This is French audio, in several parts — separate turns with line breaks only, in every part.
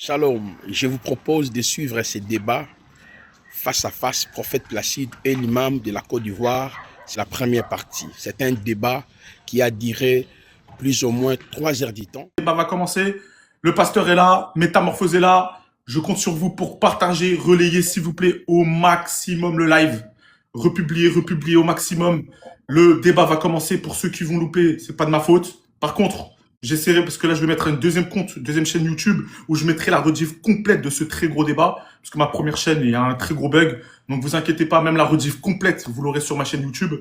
Shalom, je vous propose de suivre ces débats face à face, prophète Placide et l'imam de la Côte d'Ivoire. C'est la première partie. C'est un débat qui a duré plus ou moins 3 heures du temps.
Le débat va commencer. Le pasteur est là, Métamorphose est là. Je compte sur vous pour partager, relayer s'il vous plaît au maximum le live. Republier au maximum. Le débat va commencer. Pour ceux qui vont louper, c'est pas de ma faute. Par contre, j'essaierai, parce que là je vais mettre un deuxième compte, deuxième chaîne YouTube, où je mettrai la rediff complète de ce très gros débat, parce que ma première chaîne, il y a un très gros bug. Donc vous inquiétez pas, même la rediff complète, vous l'aurez sur ma chaîne YouTube.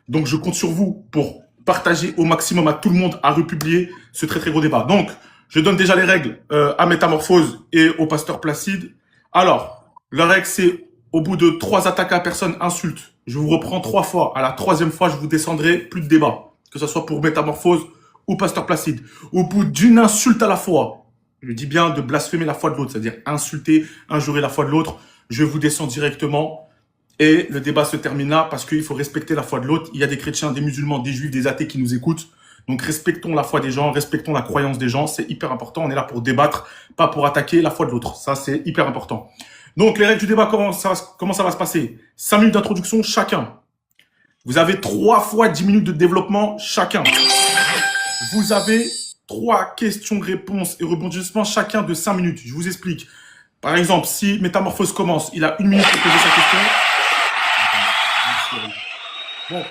Donc je compte sur vous pour partager au maximum à tout le monde, à republier ce très très gros débat. Donc, je donne déjà les règles à Métamorphose et au pasteur Placide. Alors, la règle c'est, au bout de 3 attaques à personne, insulte. Je vous reprends 3 fois. À la 3e fois, je vous descendrai, plus de débat. Que ce soit pour Métamorphose ou pasteur Placide. Au bout d'une insulte à la fois, je dis bien de blasphémer la foi de l'autre, c'est-à-dire insulter, injurer la foi de l'autre, je vous descends directement. Et le débat se termine là parce qu'il faut respecter la foi de l'autre. Il y a des chrétiens, des musulmans, des juifs, des athées qui nous écoutent. Donc respectons la foi des gens, respectons la croyance des gens. C'est hyper important. On est là pour débattre, pas pour attaquer la foi de l'autre. Ça, c'est hyper important. Donc les règles du débat, comment ça va se passer? 5 minutes d'introduction chacun. Vous avez 3 fois 10 minutes de développement chacun. Vous avez 3 questions-réponses et rebondissements chacun de 5 minutes. Je vous explique. Par exemple, si Métamorphose commence, il a 1 minute pour poser sa question. Bon,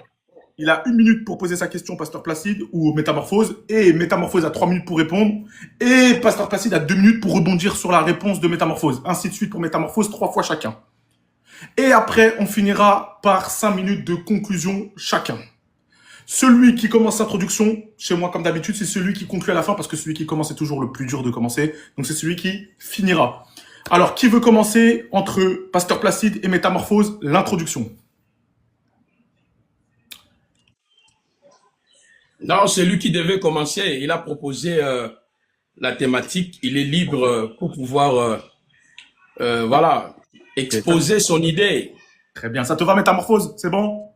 il a 1 minute pour poser sa question, pasteur Placide ou Métamorphose, et Métamorphose a 3 minutes pour répondre, et pasteur Placide a 2 minutes pour rebondir sur la réponse de Métamorphose. Ainsi de suite pour Métamorphose, 3 fois chacun. Et après, on finira par 5 minutes de conclusion chacun. Celui qui commence l'introduction, chez moi comme d'habitude, c'est celui qui conclut à la fin, parce que celui qui commence est toujours le plus dur de commencer, donc c'est celui qui finira. Alors, qui veut commencer entre pasteur Placide et Métamorphose, l'introduction?
Non, c'est lui qui devait commencer. Il a proposé la thématique. Il est libre pour pouvoir, voilà, exposer son idée.
Très bien. Ça te va, Métamorphose? C'est bon?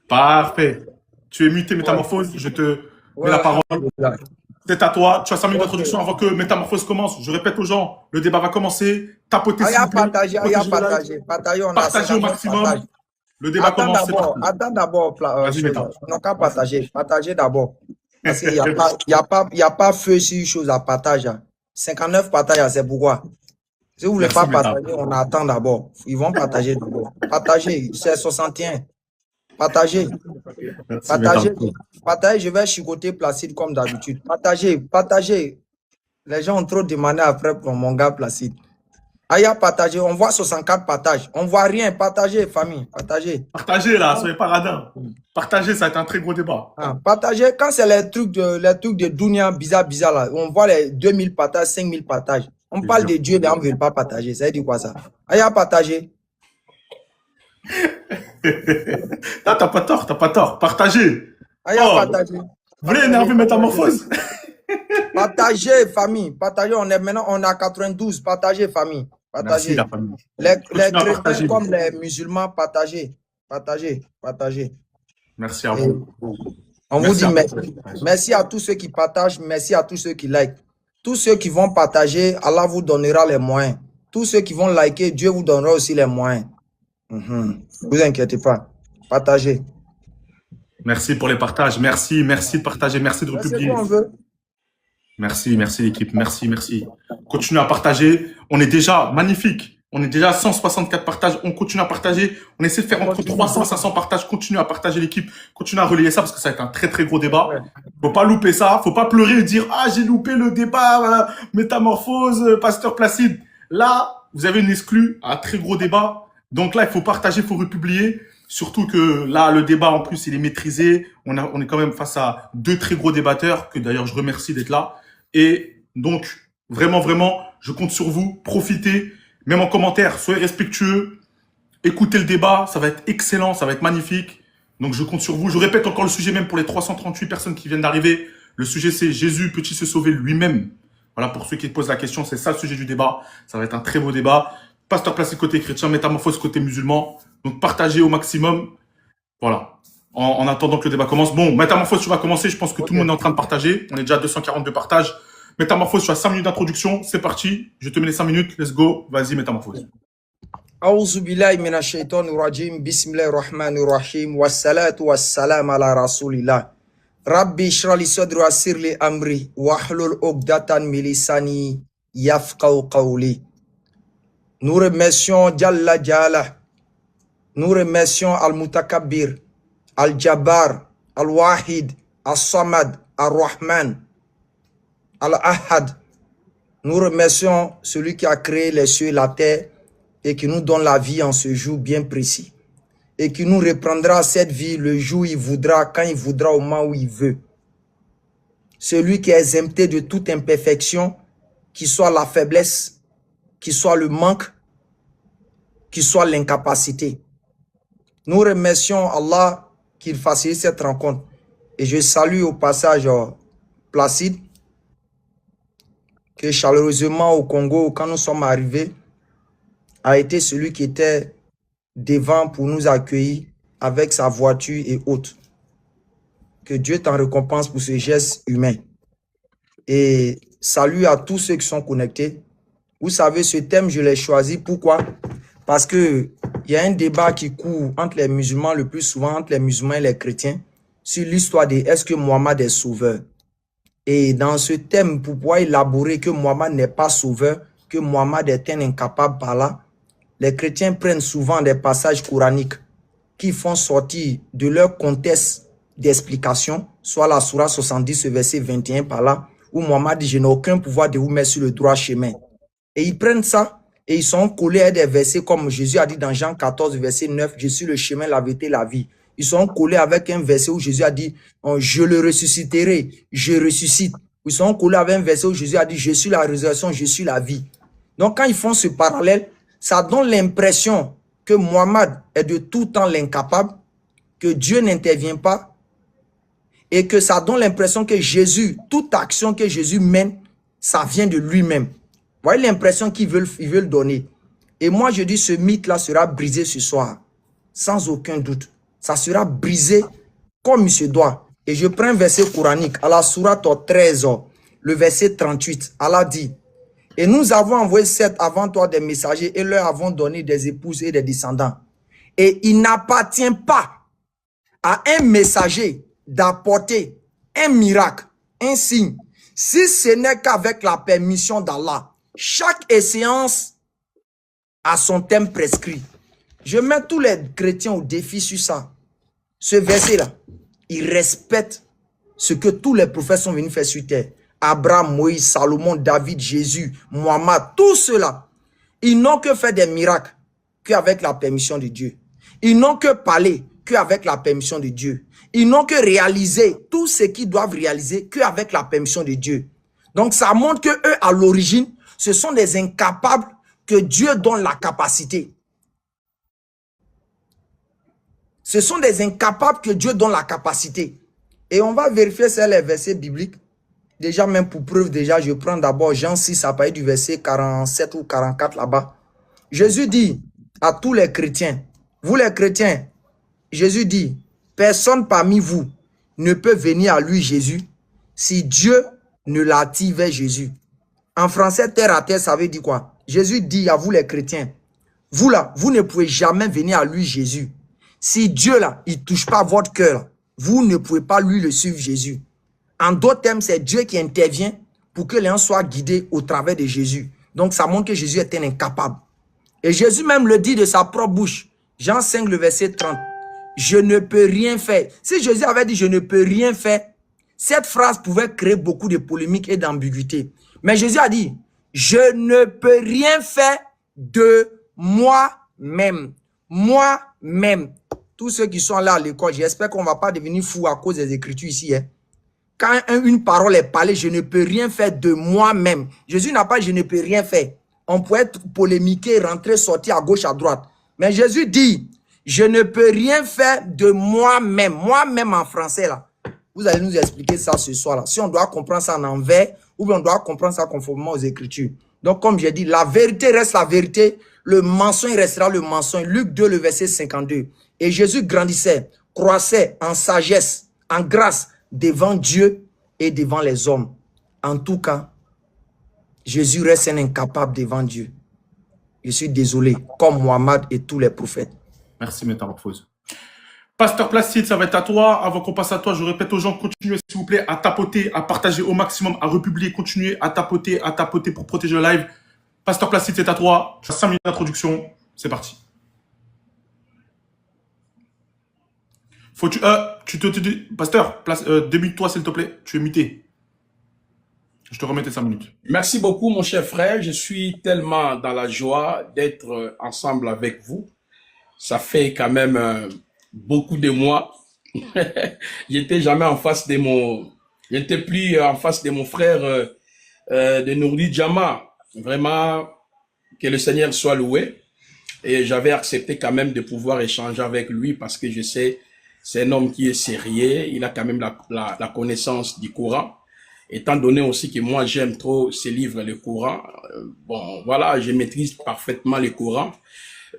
Parfait. Tu es muté, Métamorphose. Je te mets la parole. C'est à toi. Tu as 5 minutes d'introduction avant que Métamorphose commence. Je répète aux gens, le débat va commencer. Tapotez s'il vous plaît. Partagez au maximum.
Partage.
Le débat commence.
Attends d'abord, on n'a qu'à partager. Partagez d'abord. Parce qu'il n'y a pas feu sur une chose à partager. 59 partages, c'est pourquoi. Si vous ne voulez pas partager, on attend d'abord. Ils vont partager d'abord. Partagez, c'est 61. Partagez. Partagez, je vais chicoter Placide comme d'habitude. Partagez. Les gens ont trop demandé après pour mon gars Placide. Aya, partagez. On voit 64 partages. On voit rien. Partagez, famille. Partagez.
Partagez là, soyez pas radins. Partagez, ça va être un très gros débat.
Partagez. Quand c'est les trucs de Dunia bizarre là, on voit les 2000 partages, 5000 partages. On parle de Dieu, mais on ne veut pas partager. Ça veut dire quoi ça? Aya, partagez.
Là, t'as pas tort. Partagez.
Aya, partagez.
Vous voulez énerver Métamorphose?
Partagez, famille. Partagez. On a 92. Partagez, famille. Partagez.
Merci, la famille.
Les chrétiens comme les musulmans, partagez. Partagez.
Merci à vous.
On vous dit merci. Merci à tous ceux qui partagent. Merci à tous ceux qui like. Tous ceux qui vont partager, Allah vous donnera les moyens. Tous ceux qui vont liker, Dieu vous donnera aussi les moyens. Ne vous inquiétez pas. Partagez.
Merci pour les partages. Merci de partager. Merci de republier. Merci l'équipe. Merci. Continuez à partager. On est déjà magnifique. On est déjà à 164 partages. On continue à partager. On essaie de faire entre 300 et 500 partages. Continuez à partager l'équipe. Continuez à relayer ça parce que ça va être un très très gros débat. Faut pas louper ça. Faut pas pleurer et dire ah j'ai loupé le débat Métamorphose pasteur Placide. Là vous avez une exclue, un très gros débat. Donc là il faut partager, il faut republier. Surtout que là le débat en plus il est maîtrisé. On est quand même face à 2 très gros débatteurs que d'ailleurs je remercie d'être là. Et donc vraiment je compte sur vous. Profitez. Même en commentaire, soyez respectueux, écoutez le débat, ça va être excellent, ça va être magnifique. Donc je compte sur vous. Je répète encore le sujet même pour les 338 personnes qui viennent d'arriver. Le sujet c'est Jésus peut-il se sauver lui-même? Voilà pour ceux qui posent la question, c'est ça le sujet du débat. Ça va être un très beau débat. Pasteur Placide côté chrétien, Métamorphose côté musulman. Donc partagez au maximum. Voilà. En attendant que le débat commence. Bon, Métamorphose, tu vas commencer. Je pense que tout le monde est en train de partager. On est déjà à 242 partages. Métamorphose, tu as 5 minutes d'introduction. C'est parti. Je te mets les 5 minutes. Let's go. Vas-y, Métamorphose.
أعوذ بالله من الشيطان الرجيم بسم الله الرحمن الرحيم والصلاة والسلام على رسول الله ربي اشرح لي صدري ويسر لي أمري واحلل عقدة من لساني يفقهوا قولي. Nous remercions Jalla Jalla. Nous remercions Al-Mutakabbir, Al-Jabbar, Al-Wahid, Al-Samad, Al-Rahman, Al-Ahad. Nous remercions celui qui a créé les cieux et la terre et qui nous donne la vie en ce jour bien précis. Et qui nous reprendra cette vie le jour où il voudra, quand il voudra, au moment où il veut. Celui qui est exempté de toute imperfection, qui soit la faiblesse, qui soit le manque, qui soit l'incapacité. Nous remercions Allah qu'il facilite cette rencontre. Et je salue au passage Placide, que chaleureusement au Congo, quand nous sommes arrivés, a été celui qui était devant pour nous accueillir avec sa voiture et autres. Que Dieu t'en récompense pour ce geste humain. Et salut à tous ceux qui sont connectés. Vous savez, ce thème, je l'ai choisi. Pourquoi? Parce que il y a un débat qui court entre les musulmans, le plus souvent entre les musulmans et les chrétiens, sur l'histoire de est-ce que Mohammed est sauveur. Et dans ce thème, pour pouvoir élaborer que Mohammed n'est pas sauveur, que Mohammed est un incapable par là, les chrétiens prennent souvent des passages coraniques qui font sortir de leur contexte d'explication, soit la Sourate 70, verset 21 par là, où Mohammed dit « Je n'ai aucun pouvoir de vous mettre sur le droit chemin ». Et ils prennent ça et ils sont collés à des versets comme Jésus a dit dans Jean 14, verset 9, « Je suis le chemin, la vérité, la vie ». Ils sont collés avec un verset où Jésus a dit « Je le ressusciterai, je ressuscite ». Ils sont collés avec un verset où Jésus a dit « Je suis la résurrection, je suis la vie ». Donc quand ils font ce parallèle, ça donne l'impression que Mohammed est de tout temps l'incapable, que Dieu n'intervient pas, et que ça donne l'impression que Jésus, toute action que Jésus mène, ça vient de lui-même. Vous voyez l'impression qu'ils veulent donner. Et moi, je dis, ce mythe-là sera brisé ce soir, sans aucun doute. Ça sera brisé comme il se doit. Et je prends un verset coranique, à la sourate 13, le verset 38. Allah dit, « Et nous avons envoyé certes avant toi des messagers et leur avons donné des épouses et des descendants. Et il n'appartient pas à un messager d'apporter un miracle, un signe, si ce n'est qu'avec la permission d'Allah. Chaque séance a son thème prescrit. » Je mets tous les chrétiens au défi sur ça. Ce verset-là, il respecte ce que tous les prophètes sont venus faire sur terre. Abraham, Moïse, Salomon, David, Jésus, Mohammed, tous ceux-là, ils n'ont que fait des miracles qu'avec la permission de Dieu. Ils n'ont que parlé qu'avec la permission de Dieu. Ils n'ont que réalisé tout ce qu'ils doivent réaliser qu'avec la permission de Dieu. Donc ça montre que eux, à l'origine, ce sont des incapables que Dieu donne la capacité. Ce sont des incapables que Dieu donne la capacité. Et on va vérifier sur les versets bibliques. Déjà, même pour preuve, déjà, je prends d'abord Jean 6, à partir du verset 47 ou 44 là-bas. Jésus dit à tous les chrétiens, vous les chrétiens, Jésus dit, personne parmi vous ne peut venir à lui, Jésus, si Dieu ne l'attire vers Jésus. En français, terre à terre, ça veut dire quoi? Jésus dit à vous les chrétiens, vous là, vous ne pouvez jamais venir à lui, Jésus. Si Dieu là, il ne touche pas votre cœur, vous ne pouvez pas lui le suivre, Jésus. En d'autres termes, c'est Dieu qui intervient pour que les gens soient guidés au travers de Jésus. Donc, ça montre que Jésus est un incapable. Et Jésus même le dit de sa propre bouche. Jean 5, le verset 30. Je ne peux rien faire. Si Jésus avait dit « je ne peux rien faire », cette phrase pouvait créer beaucoup de polémiques et d'ambiguïté. Mais Jésus a dit « je ne peux rien faire de moi-même. Moi-même. » Tous ceux qui sont là à l'école, j'espère qu'on ne va pas devenir fous à cause des Écritures ici. Hein. Quand une parole est parlée, je ne peux rien faire de moi-même. Jésus n'a pas dit « je ne peux rien faire ». On pourrait polémiquer, rentrer, sortir à gauche, à droite. Mais Jésus dit « je ne peux rien faire de moi-même ». Moi-même en français, là. Vous allez nous expliquer ça ce soir, là. Si on doit comprendre ça en envers, ou bien on doit comprendre ça conformément aux Écritures. Donc, comme j'ai dit, la vérité reste la vérité. Le mensonge restera le mensonge. Luc 2, le verset 52. Et Jésus grandissait, croissait en sagesse, en grâce, devant Dieu et devant les hommes. En tout cas, Jésus reste un incapable devant Dieu. Je suis désolé, comme Mohammed et tous les prophètes.
Merci, Métamorphose. Pasteur Placide, ça va être à toi. Avant qu'on passe à toi, je répète aux gens, continuez s'il vous plaît à tapoter, à partager au maximum, à republier, continuez à tapoter pour protéger le live. Pasteur Placide, c'est à toi. Tu as 5 minutes d'introduction. C'est parti. Pasteur, débute-toi s'il te plaît. Tu es muté. Je te remets tes 5 minutes.
Merci beaucoup, mon cher frère. Je suis tellement dans la joie d'être ensemble avec vous. Ça fait quand même beaucoup de mois. J'étais jamais en face de j'étais plus en face de mon frère de Nourdi Djama. Vraiment, que le Seigneur soit loué. Et j'avais accepté quand même de pouvoir échanger avec lui parce que je sais, c'est un homme qui est sérieux. Il a quand même la connaissance du Coran. Étant donné aussi que moi, j'aime trop ces livres, le Coran. Bon, voilà, je maîtrise parfaitement le Coran.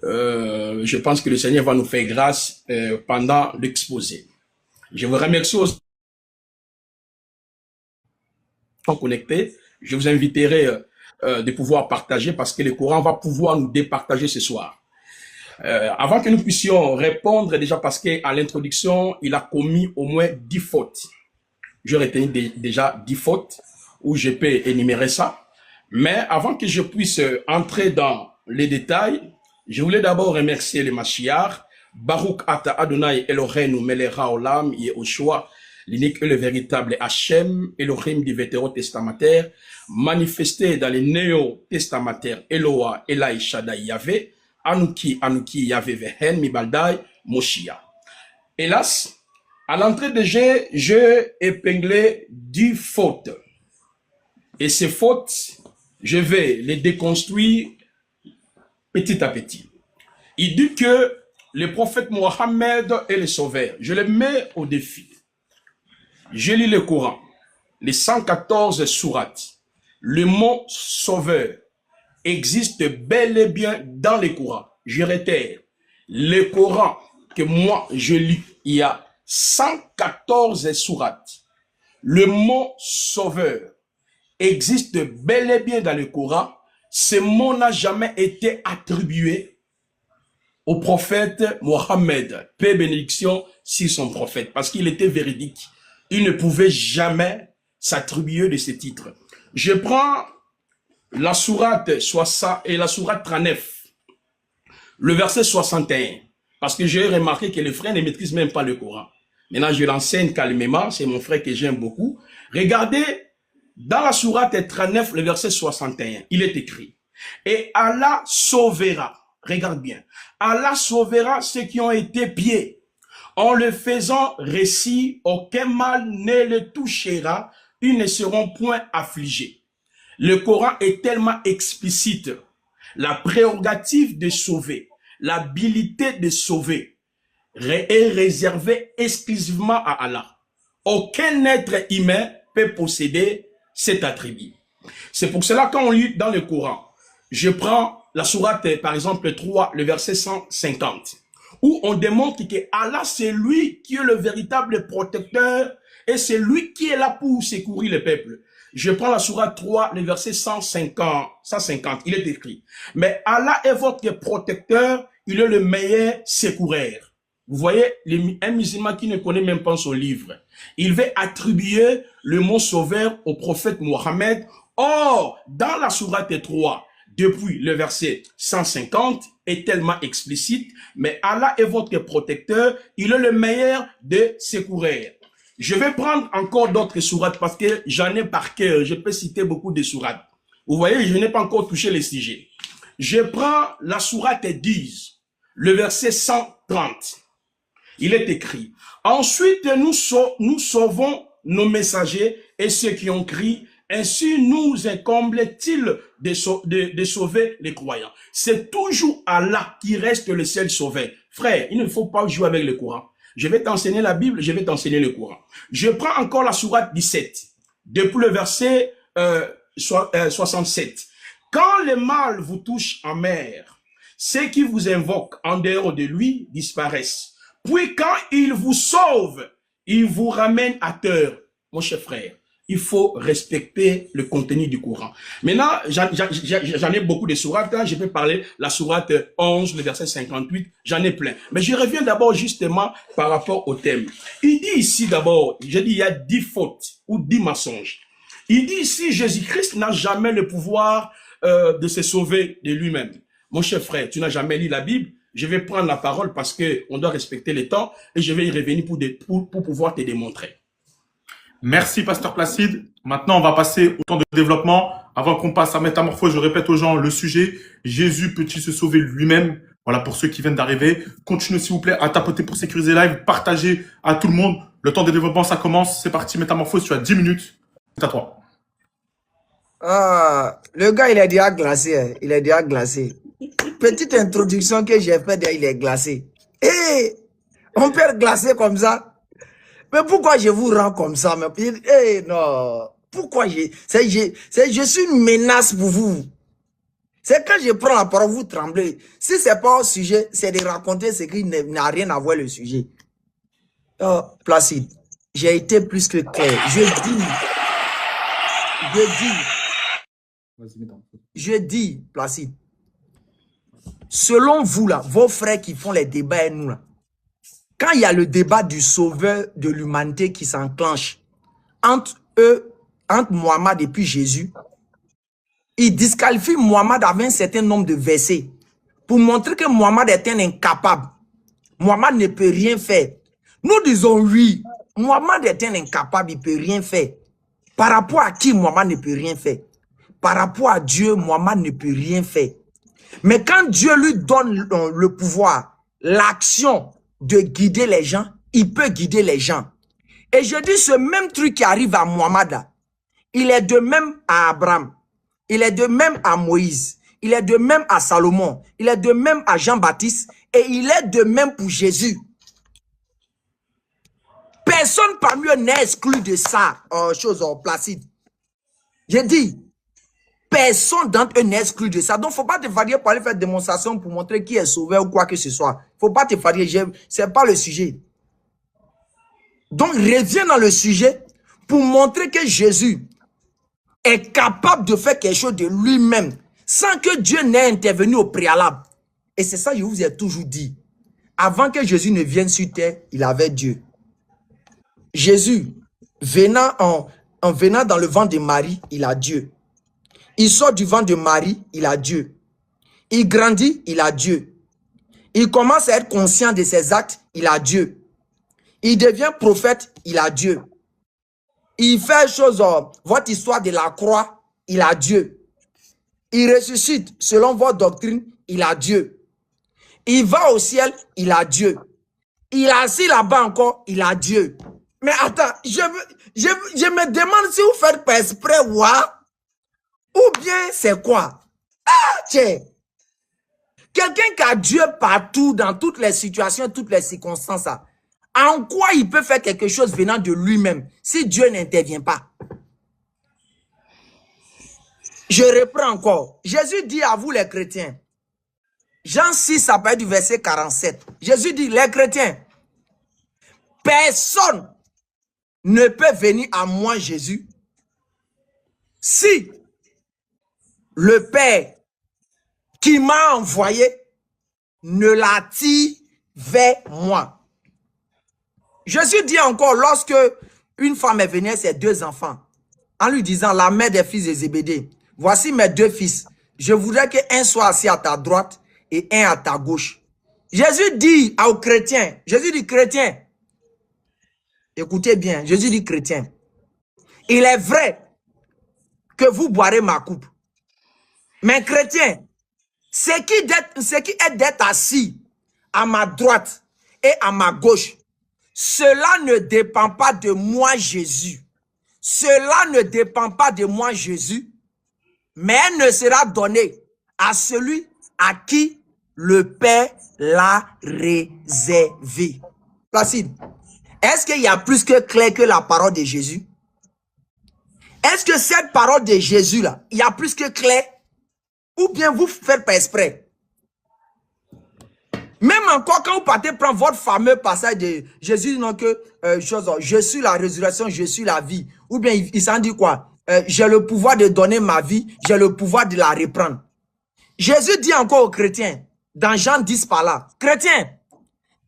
Je pense que le Seigneur va nous faire grâce pendant l'exposé. Je vous remercie aussi de connecter. Je vous inviterai de pouvoir partager parce que le Coran va pouvoir nous départager ce soir. Avant que nous puissions répondre, déjà parce qu'à l'introduction, il a commis au moins 10 fautes. Je retiens déjà 10 fautes où je peux énumérer ça. Mais avant que je puisse entrer dans les détails, je voulais d'abord remercier le Mashiach, Baruch Ata Adonai Eloheinu Melech Haolam Yehoshua, l'unique et le véritable Hachem, Elohim du vétérotestamentaire, manifesté dans les néo-testamentaires Eloah, Elai Shaddai Yahvé, Anuki, Yahvé Vehen, Mibaldai, Moshia. Hélas, à l'entrée de jeu, j'ai épinglé 10 fautes. Et ces fautes, je vais les déconstruire petit à petit. Il dit que le prophète Mohammed est le sauveur. Je le mets au défi. Je lis le Coran, les 114 sourates. Le mot sauveur existe bel et bien dans le Coran. Je réitère, le Coran que moi je lis, il y a 114 sourates. Le mot sauveur existe bel et bien dans le Coran. Ce mot n'a jamais été attribué au prophète Mohammed. Paix et bénédiction sur son prophète. Parce qu'il était véridique. Il ne pouvait jamais s'attribuer de ce titre. Je prends la sourate 60 et la sourate 39. Le verset 61. Parce que j'ai remarqué que les frères ne maîtrisent même pas le Coran. Maintenant, je l'enseigne calmement. C'est mon frère que j'aime beaucoup. Regardez, dans la sourate 39, le verset 61, il est écrit. Et Allah sauvera. Regarde bien. Allah sauvera ceux qui ont été pieds. En le faisant récit, aucun mal ne le touchera. Ils ne seront point affligés. Le Coran est tellement explicite. La prérogative de sauver, l'habilité de sauver est réservée exclusivement à Allah. Aucun être humain peut posséder cet attribut. C'est pour cela quand on lit dans le Coran, je prends la sourate par exemple 3, le verset 150, où on démontre que Allah c'est lui qui est le véritable protecteur et c'est lui qui est là pour secourir le peuple. Je prends la sourate 3, le verset 150, il est écrit. Mais Allah est votre protecteur, il est le meilleur secoureur. Vous voyez, un musulman qui ne connaît même pas son livre, il veut attribuer le mot sauveur au prophète Mohammed. Or, dans la sourate 3, depuis le verset 150, est tellement explicite, mais Allah est votre protecteur, il est le meilleur des secoureurs. Je vais prendre encore d'autres sourates parce que j'en ai par cœur. Je peux citer beaucoup de sourates. Vous voyez, je n'ai pas encore touché les sujets. Je prends la sourate 10, le verset 130. Il est écrit. Ensuite, nous sauvons nos messagers et ceux qui ont crié. Ainsi nous incomble-t-il de sauver les croyants. C'est toujours Allah qui reste le seul sauveur. Frère, il ne faut pas jouer avec le Coran. Je vais t'enseigner la Bible, je vais t'enseigner le Coran. Je prends encore la sourate 17, depuis le verset 67. Quand le mal vous touche en mer, ceux qui vous invoquent en dehors de lui disparaissent. Puis quand il vous sauve, il vous ramène à terre. Mon cher frère, il faut respecter le contenu du Coran. Maintenant, j'en ai beaucoup de sourates. Hein. Je peux parler la sourate 11, le verset 58. J'en ai plein. Mais je reviens d'abord justement par rapport au thème. Il dit ici d'abord, je dis il y a 10 fautes ou 10 mensonges. Il dit ici, Jésus-Christ n'a jamais le pouvoir de se sauver de lui-même. Mon cher frère, tu n'as jamais lu la Bible. Je vais prendre la parole parce que on doit respecter le temps et je vais y revenir pour pouvoir te démontrer.
Merci, Pasteur Placide. Maintenant, on va passer au temps de développement. Avant qu'on passe à Métamorphose, je répète aux gens le sujet. Jésus peut-il se sauver lui-même? Voilà, pour ceux qui viennent d'arriver. Continuez, s'il vous plaît, à tapoter pour sécuriser live. Partagez à tout le monde. Le temps de développement, ça commence. C'est parti, Métamorphose. Tu as 10 minutes. C'est à toi.
Ah, le gars, il est déjà glacé. Hein. Il est déjà glacé. Petite introduction que j'ai faite, il est glacé. Hé, on peut être glacé comme ça. Mais pourquoi je vous rends comme ça? Non. Pourquoi je suis une menace pour vous. C'est quand je prends la parole, vous tremblez. Si c'est pas un sujet, c'est de raconter ce qui n'a rien à voir le sujet. Oh, Placide, j'ai été plus que clair. Je dis, Placide, selon vous là, vos frères qui font les débats et nous là, quand il y a le débat du sauveur de l'humanité qui s'enclenche entre eux, entre Mohammed et puis Jésus, ils disqualifient Mohammed avec un certain nombre de versets pour montrer que Mohammed est un incapable. Mohammed ne peut rien faire. Nous disons oui, Mohammed est un incapable, il ne peut rien faire. Par rapport à qui Mohammed ne peut rien faire? Par rapport à Dieu, Mohammed ne peut rien faire. Mais quand Dieu lui donne le pouvoir, l'action de guider les gens, il peut guider les gens. Et je dis, ce même truc qui arrive à Mohammed, il est de même à Abraham, il est de même à Moïse, il est de même à Salomon, il est de même à Jean-Baptiste, et il est de même pour Jésus. Personne parmi eux n'est exclu de ça, Placide. J'ai dit, personne d'entre eux n'est exclu de ça. Donc, il ne faut pas te fatiguer pour aller faire démonstration pour montrer qui est sauvé ou quoi que ce soit. Il ne faut pas te fatiguer. Ce n'est pas le sujet. Donc, reviens dans le sujet pour montrer que Jésus est capable de faire quelque chose de lui-même sans que Dieu n'ait intervenu au préalable. Et c'est ça que je vous ai toujours dit. Avant que Jésus ne vienne sur terre, il avait Dieu. Jésus, en venant dans le ventre de Marie, il a Dieu. Il sort du ventre de Marie, il a Dieu. Il grandit, il a Dieu. Il commence à être conscient de ses actes, il a Dieu. Il devient prophète, il a Dieu. Il fait chose, votre histoire de la croix, il a Dieu. Il ressuscite, selon votre doctrine, il a Dieu. Il va au ciel, il a Dieu. Il est assis là-bas encore, il a Dieu. Mais attends, je me demande si vous faites pas exprès, ou bien c'est quoi? Ah, tiens. Quelqu'un qui a Dieu partout, dans toutes les situations, toutes les circonstances, en quoi il peut faire quelque chose venant de lui-même si Dieu n'intervient pas? Je reprends encore. Jésus dit à vous les chrétiens, Jean 6, à partir du verset 47. Jésus dit, les chrétiens, personne ne peut venir à moi, Jésus, si le Père qui m'a envoyé ne l'attire vers moi. Jésus dit encore, lorsque une femme est venue à ses 2 enfants, en lui disant, la mère des fils de Zébédée, voici mes 2 fils, je voudrais qu'un soit assis à ta droite et un à ta gauche. Jésus dit aux chrétiens, Jésus dit chrétien, écoutez bien, Jésus dit chrétien, il est vrai que vous boirez ma coupe. Mais chrétien, ce qui est d'être assis à ma droite et à ma gauche, cela ne dépend pas de moi, Jésus. Cela ne dépend pas de moi, Jésus, mais elle ne sera donnée à celui à qui le Père l'a réservé. Placide, est-ce qu'il y a plus que clair que la parole de Jésus? Est-ce que cette parole de Jésus-là, il y a plus que clair? Ou bien vous faites pas exprès? Même encore quand vous partez prendre votre fameux passage de Jésus, non que je suis la résurrection, je suis la vie. Ou bien il s'en dit quoi? J'ai le pouvoir de donner ma vie, j'ai le pouvoir de la reprendre. Jésus dit encore aux chrétiens, dans Jean 10 par là, chrétiens,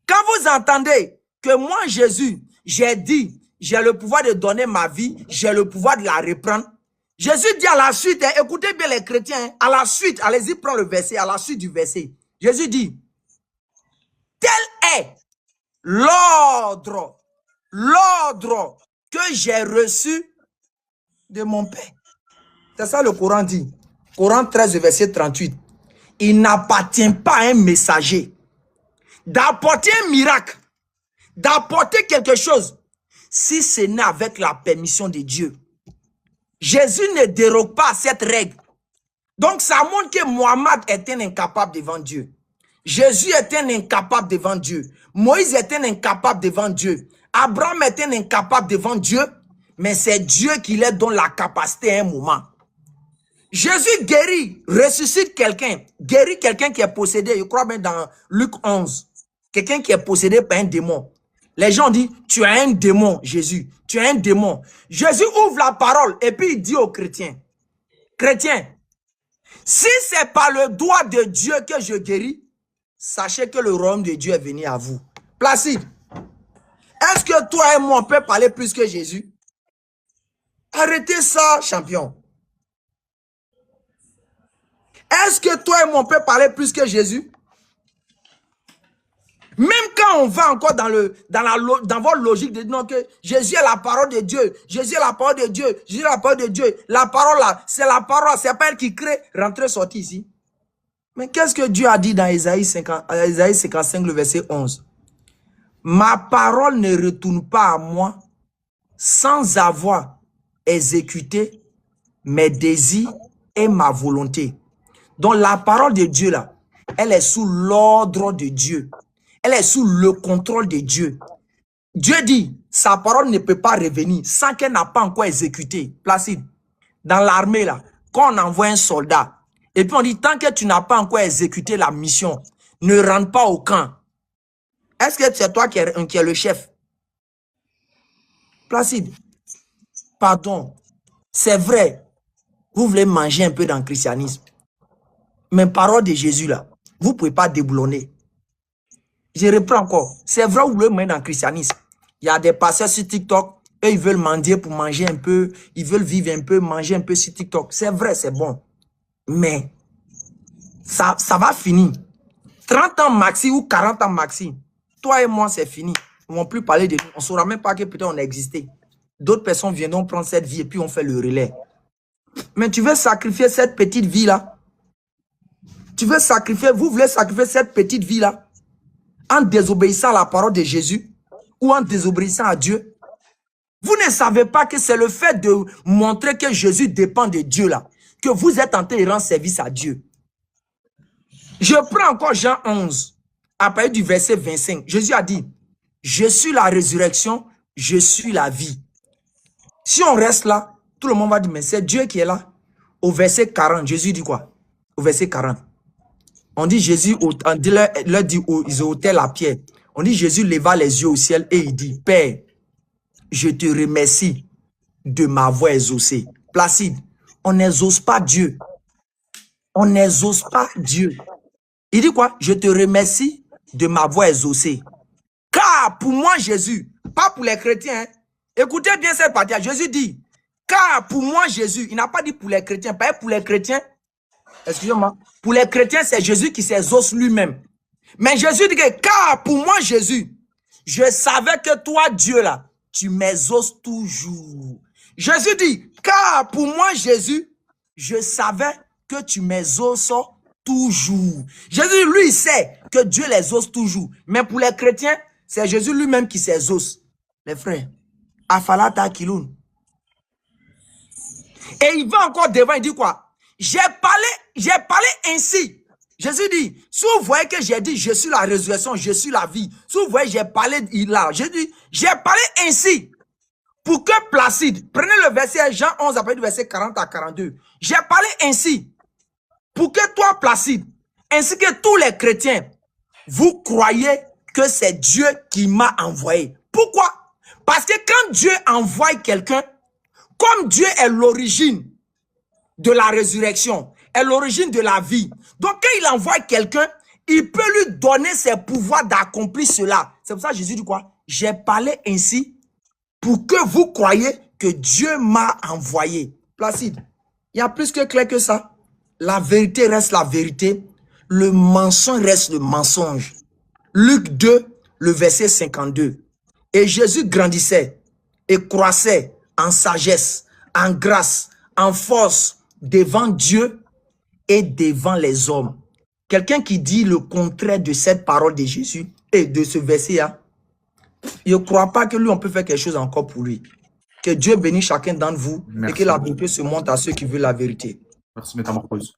quand vous entendez que moi, Jésus, j'ai dit, j'ai le pouvoir de donner ma vie, j'ai le pouvoir de la reprendre. Jésus dit à la suite, hein, écoutez bien les chrétiens, hein, à la suite, allez-y, prends le verset, à la suite du verset. Jésus dit, tel est l'ordre que j'ai reçu de mon Père. C'est ça le Coran dit. Coran 13, verset 38. Il n'appartient pas à un messager d'apporter un miracle, d'apporter quelque chose, si ce n'est avec la permission de Dieu. Jésus ne déroge pas à cette règle. Donc ça montre que Mohammed est un incapable devant Dieu. Jésus est un incapable devant Dieu. Moïse est un incapable devant Dieu. Abraham est un incapable devant Dieu. Mais c'est Dieu qui leur donne la capacité à un moment. Jésus guérit, ressuscite quelqu'un. Guérit quelqu'un qui est possédé. Je crois bien dans Luc 11. Quelqu'un qui est possédé par un démon. Les gens disent, tu as un démon, Jésus. Tu as un démon. Jésus ouvre la parole et puis il dit aux chrétiens, chrétiens, si c'est par le doigt de Dieu que je guéris, sachez que le royaume de Dieu est venu à vous. Placide, est-ce que toi et moi on peut parler plus que Jésus? Arrêtez ça, champion. Est-ce que toi et moi on peut parler plus que Jésus? Même quand on va encore dans votre logique de dire que Jésus est la parole de Dieu, Jésus est la parole de Dieu, Jésus est la parole de Dieu, la parole là, c'est la parole, c'est pas elle qui crée, rentrer, sortir ici. Mais qu'est-ce que Dieu a dit dans Isaïe 55, le verset 11? Ma parole ne retourne pas à moi sans avoir exécuté mes désirs et ma volonté. Donc la parole de Dieu là, elle est sous l'ordre de Dieu. Elle est sous le contrôle de Dieu. Dieu dit, sa parole ne peut pas revenir sans qu'elle n'a pas encore exécuté. Placide. Dans l'armée là, quand on envoie un soldat, et puis on dit, tant que tu n'as pas encore exécuté la mission, ne rentre pas au camp. Est-ce que c'est toi qui es le chef? Placide. Pardon. C'est vrai. Vous voulez manger un peu dans le christianisme. Mais parole de Jésus là, vous ne pouvez pas déboulonner. Je reprends encore. C'est vrai, vous voulez manger dans le christianisme. Il y a des pasteurs sur TikTok, eux, ils veulent mendier pour manger un peu, ils veulent vivre un peu, manger un peu sur TikTok. C'est vrai, c'est bon. Mais ça va finir. 30 ans maxi ou 40 ans maxi. Toi et moi, c'est fini. Ils ne vont plus parler de nous. On ne saura même pas que peut-être on a existé. D'autres personnes viendront prendre cette vie et puis on fait le relais. Mais tu veux sacrifier cette petite vie-là? Tu veux sacrifier, vous voulez sacrifier cette petite vie-là en désobéissant à la parole de Jésus ou en désobéissant à Dieu? Vous ne savez pas que c'est le fait de montrer que Jésus dépend de Dieu là, que vous êtes en train de rendre service à Dieu. Je prends encore Jean 11, à partir du verset 25. Jésus a dit, je suis la résurrection, je suis la vie. Si on reste là, tout le monde va dire, mais c'est Dieu qui est là. Au verset 40, Jésus dit quoi? Au verset 40. On dit Jésus, leur dit, ils ôtaient la pierre. On dit Jésus leva les yeux au ciel et il dit, Père, je te remercie de m'avoir exaucé. Placide, on n'exauce pas Dieu. On n'exauce pas Dieu. Il dit quoi? Je te remercie de m'avoir exaucé. Car pour moi, Jésus, pas pour les chrétiens, hein. Écoutez bien cette partie. Jésus dit, car pour moi, Jésus, il n'a pas dit pour les chrétiens, pas pour les chrétiens. Excusez-moi. Pour les chrétiens, c'est Jésus qui s'exauce lui-même. Mais Jésus dit que, car pour moi, Jésus, je savais que toi, Dieu, là, tu m'exauces toujours. Jésus dit, car pour moi, Jésus, je savais que tu m'exauces toujours. Jésus, lui, il sait que Dieu l'exauce toujours. Mais pour les chrétiens, c'est Jésus lui-même qui s'exauce. Les frères, Afalata Kiloun. Et il va encore devant, il dit quoi? J'ai parlé ainsi. Jésus dit, si vous voyez que j'ai dit, je suis la résurrection, je suis la vie. Si vous voyez, j'ai parlé là. J'ai dit, j'ai parlé ainsi. Pour que Placide, prenez le verset Jean 11, après le verset 40 à 42. J'ai parlé ainsi. Pour que toi, Placide, ainsi que tous les chrétiens, vous croyez que c'est Dieu qui m'a envoyé. Pourquoi? Parce que quand Dieu envoie quelqu'un, Comme Dieu est l'origine de la résurrection, est l'origine de la vie. Donc quand il envoie quelqu'un, il peut lui donner ses pouvoirs d'accomplir cela. C'est pour ça que Jésus dit quoi? J'ai parlé ainsi pour que vous croyiez que Dieu m'a envoyé. Placide, il y a plus que clair que ça. La vérité reste la vérité. Le mensonge reste le mensonge. Luc 2, le verset 52. Et Jésus grandissait et croissait en sagesse, en grâce, en force devant Dieu et devant les hommes. Quelqu'un qui dit le contraire de cette parole de Jésus et de ce verset-là, il ne croit pas que lui, on peut faire quelque chose encore pour lui. Que Dieu bénisse chacun d'entre vous.
Merci.
Et que la vérité se montre à ceux qui veulent la vérité.
Merci, Métamorphose.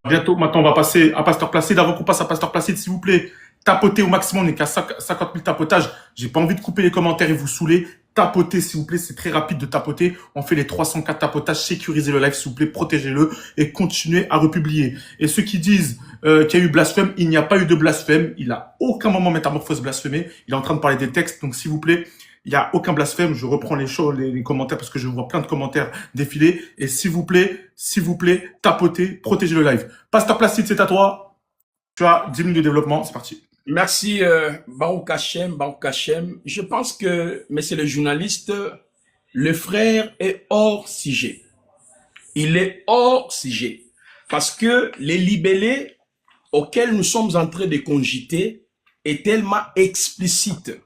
Bientôt, maintenant, on va passer à Pasteur Placide. Avant qu'on passe à Pasteur Placide, s'il vous plaît, tapotez au maximum. On n'est qu'à 50 000 tapotages. J'ai pas envie de couper les commentaires et vous saouler. Tapotez, s'il vous plaît. C'est très rapide de tapoter. On fait les 304 tapotages. Sécurisez le live, s'il vous plaît. Protégez-le et continuez à republier. Et ceux qui disent qu'il y a eu blasphème, il n'y a pas eu de blasphème. Il n'a aucun moment Métamorphose blasphémé. Il est en train de parler des textes. Donc, s'il vous plaît, il n'y a aucun blasphème. Je reprends les commentaires parce que je vois plein de commentaires défiler. Et s'il vous plaît, tapotez, protégez le live. Pasteur Placide, c'est à toi. Tu as 10 minutes de développement. C'est parti.
Merci, Baruch Hashem, Baruch Hashem. Je pense que, monsieur le journaliste, le frère est hors sujet. Il est hors sujet. Parce que les libellés auxquels nous sommes en train de cogiter est tellement explicite.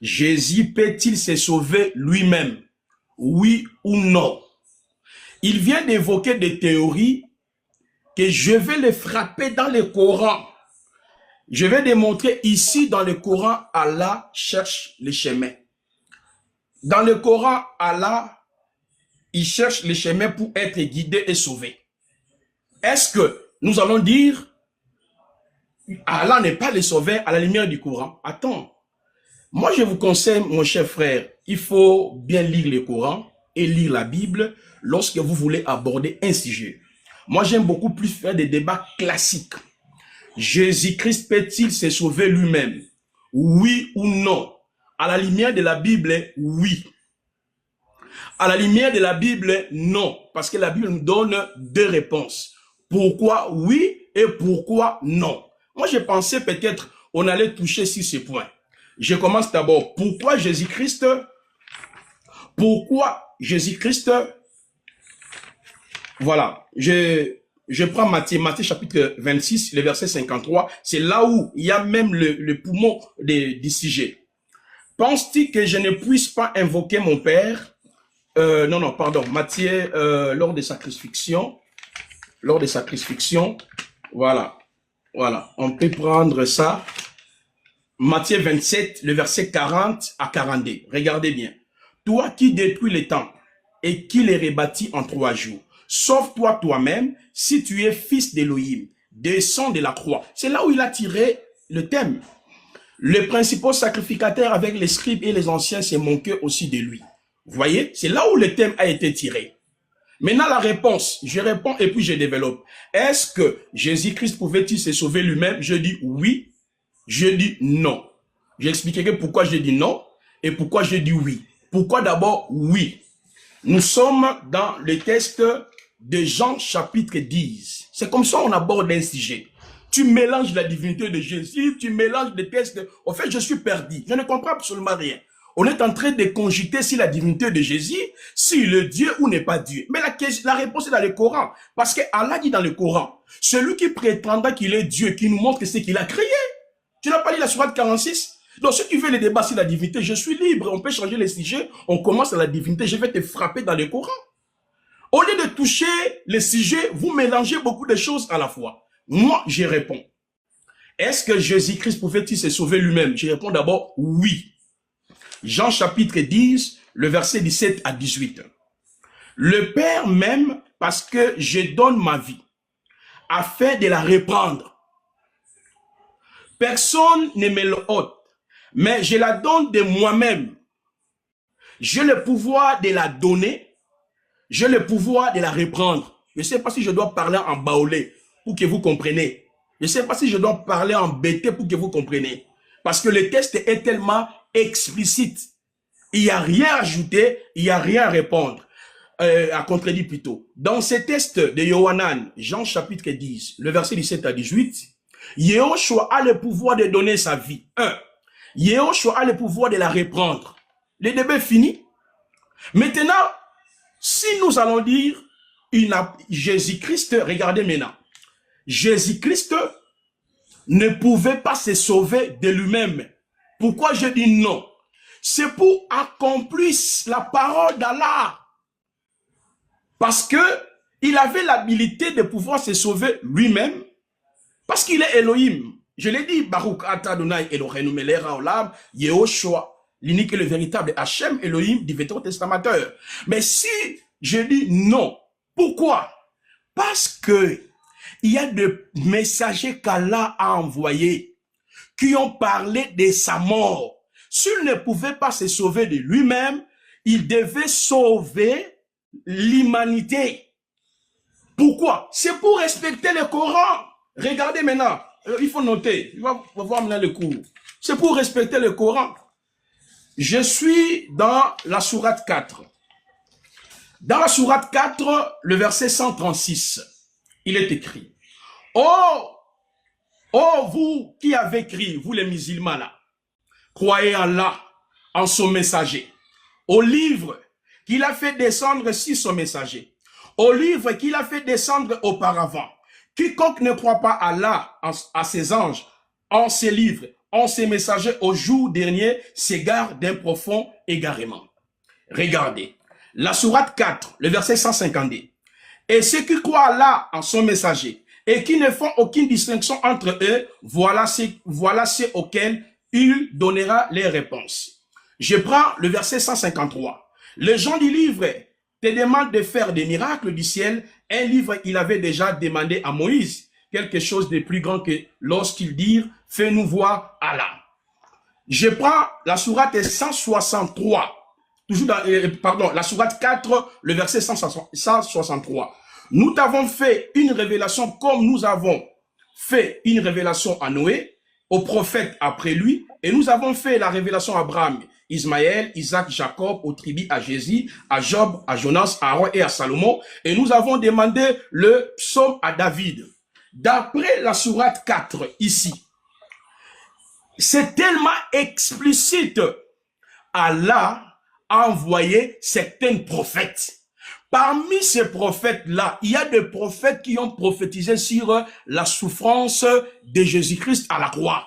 Jésus peut-il se sauver lui-même? Oui ou non? Il vient d'évoquer des théories que je vais les frapper dans le Coran. Je vais démontrer ici dans le Coran, Allah cherche les chemins. Dans le Coran, Allah, il cherche les chemins pour être guidé et sauvé. Est-ce que nous allons dire Allah n'est pas le sauveur à la lumière du Coran? Attends. Moi, je vous conseille, mon cher frère, il faut bien lire le Coran et lire la Bible lorsque vous voulez aborder un sujet. Moi, j'aime beaucoup plus faire des débats classiques. Jésus-Christ peut-il se sauver lui-même? Oui ou non? À la lumière de la Bible, oui. À la lumière de la Bible, non. Parce que la Bible nous donne deux réponses. Pourquoi oui et pourquoi non? Moi, j'ai pensé peut-être on allait toucher sur ce point. Je commence d'abord. Pourquoi Jésus-Christ? Pourquoi Jésus-Christ? Voilà. Je prends Matthieu chapitre 26, le verset 53. C'est là où il y a même le poumon du sujet. Penses-tu que je ne puisse pas invoquer mon Père? Non, pardon. Matthieu, lors de sa crucifixion. Lors de sa crucifixion. Voilà. On peut prendre ça. Matthieu 27, le verset 40 à 42. Regardez bien. Toi qui détruis les temples et qui les rebâtis en 3 jours, sauve-toi toi-même si tu es fils d'Élohim. Descends de la croix. C'est là où il a tiré le thème. Le principal sacrificateur avec les scribes et les anciens s'est moqué aussi de lui. Vous voyez, c'est là où le thème a été tiré. Maintenant, la réponse, je réponds et puis je développe. Est-ce que Jésus-Christ pouvait-il se sauver lui-même? Je dis oui. Je dis non. J'expliquerai pourquoi je dis non et pourquoi je dis oui. Pourquoi d'abord oui? Nous sommes dans le texte de Jean chapitre 10. C'est comme ça qu'on aborde un sujet. Tu mélanges la divinité de Jésus, tu mélanges les textes. En fait, je suis perdu. Je ne comprends absolument rien. On est en train de cogiter si la divinité de Jésus, si le Dieu ou n'est pas Dieu. Mais la réponse est dans le Coran. Parce que Allah dit dans le Coran, celui qui prétendra qu'il est Dieu, qui nous montre ce qu'il a créé. Tu n'as pas lu la sourate 46? Donc, si tu veux le débat sur la divinité, je suis libre. On peut changer les sujets. On commence à la divinité. Je vais te frapper dans le Coran. Au lieu de toucher les sujets, vous mélangez beaucoup de choses à la fois. Moi, je réponds. Est-ce que Jésus-Christ pouvait-il se sauver lui-même? Je réponds d'abord oui. Jean chapitre 10, le verset 17 à 18. Le Père m'aime parce que je donne ma vie afin de la reprendre. Personne ne me l'ôte, mais je la donne de moi-même. J'ai le pouvoir de la donner, j'ai le pouvoir de la reprendre. Je ne sais pas si je dois parler en baoulé pour que vous compreniez. Je ne sais pas si je dois parler en bété pour que vous compreniez. Parce que le texte est tellement explicite. Il n'y a rien à ajouter, il n'y a rien à répondre. a contredit plutôt. Dans ces textes de Yohanan, Jean chapitre 10, le verset 17 à 18, Yehoshua a le pouvoir de donner sa vie. Yehoshua a le pouvoir de la reprendre. Le débat est fini. Maintenant, si nous allons dire Jésus-Christ, regardez maintenant, Jésus-Christ ne pouvait pas se sauver de lui-même. Pourquoi je dis non? C'est pour accomplir la parole d'Allah. Parce que il avait l'habilité de pouvoir se sauver lui-même. Parce qu'il est Elohim. Je l'ai dit, Baruch Ata Adonai Eloheinu melech haolam, Yehoshua, l'unique et le véritable Hachem Elohim du Vétérant Testamentaire. Mais si je dis non, pourquoi? Parce que il y a des messagers qu'Allah a envoyés qui ont parlé de sa mort. S'il ne pouvait pas se sauver de lui-même, il devait sauver l'humanité. Pourquoi? C'est pour respecter le Coran. Regardez maintenant, il faut noter, il va voir maintenant le cours. C'est pour respecter le Coran. Je suis dans la sourate 4. Dans la sourate 4, le verset 136, il est écrit, oh, vous qui avez crié, vous les musulmans là, croyez en Allah, en son messager, au livre qu'il a fait descendre sur son messager, au livre qu'il a fait descendre auparavant. Quiconque ne croit pas à Allah, à ses anges, en ses livres, en ses messagers au jour dernier, s'égare d'un profond égarement. Regardez, la sourate 4, le verset 152. Et ceux qui croient à Allah, en son messager, et qui ne font aucune distinction entre eux, voilà ceux auxquels il donnera les réponses. Je prends le verset 153. Les gens du livre te demandent de faire des miracles du ciel. Un livre, il avait déjà demandé à Moïse quelque chose de plus grand que lorsqu'il dit « Fais-nous voir Allah ». Je prends la sourate 163, toujours dans, la sourate 4, le verset 163. Nous t'avons fait une révélation comme nous avons fait une révélation à Noé, aux prophètes après lui, et nous avons fait la révélation à Abraham, Ismaël, Isaac, Jacob, aux tribus, à Jésus, à Job, à Jonas, à Aaron et à Salomon, et nous avons demandé le psaume à David. D'après la sourate 4, ici, c'est tellement explicite. Allah a envoyé certains prophètes. Parmi ces prophètes-là, il y a des prophètes qui ont prophétisé sur la souffrance de Jésus-Christ à la croix.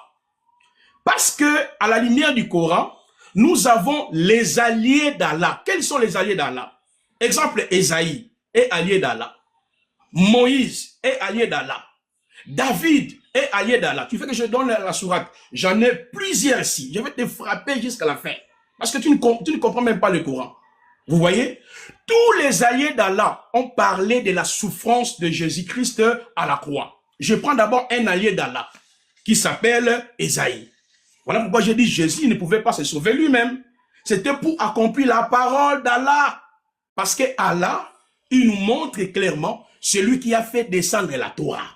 Parce que, à la lumière du Coran, nous avons les alliés d'Allah. Quels sont les alliés d'Allah? Exemple, Esaïe est allié d'Allah. Moïse est allié d'Allah. David est allié d'Allah. Tu veux que je donne la sourate? J'en ai plusieurs ici. Je vais te frapper jusqu'à la fin. Parce que tu ne comprends même pas le Coran. Vous voyez? Tous les alliés d'Allah ont parlé de la souffrance de Jésus-Christ à la croix. Je prends d'abord un allié d'Allah qui s'appelle Esaïe. Voilà pourquoi j'ai dit Jésus ne pouvait pas se sauver lui-même. C'était pour accomplir la parole d'Allah. Parce que Allah, il nous montre clairement celui qui a fait descendre la Torah.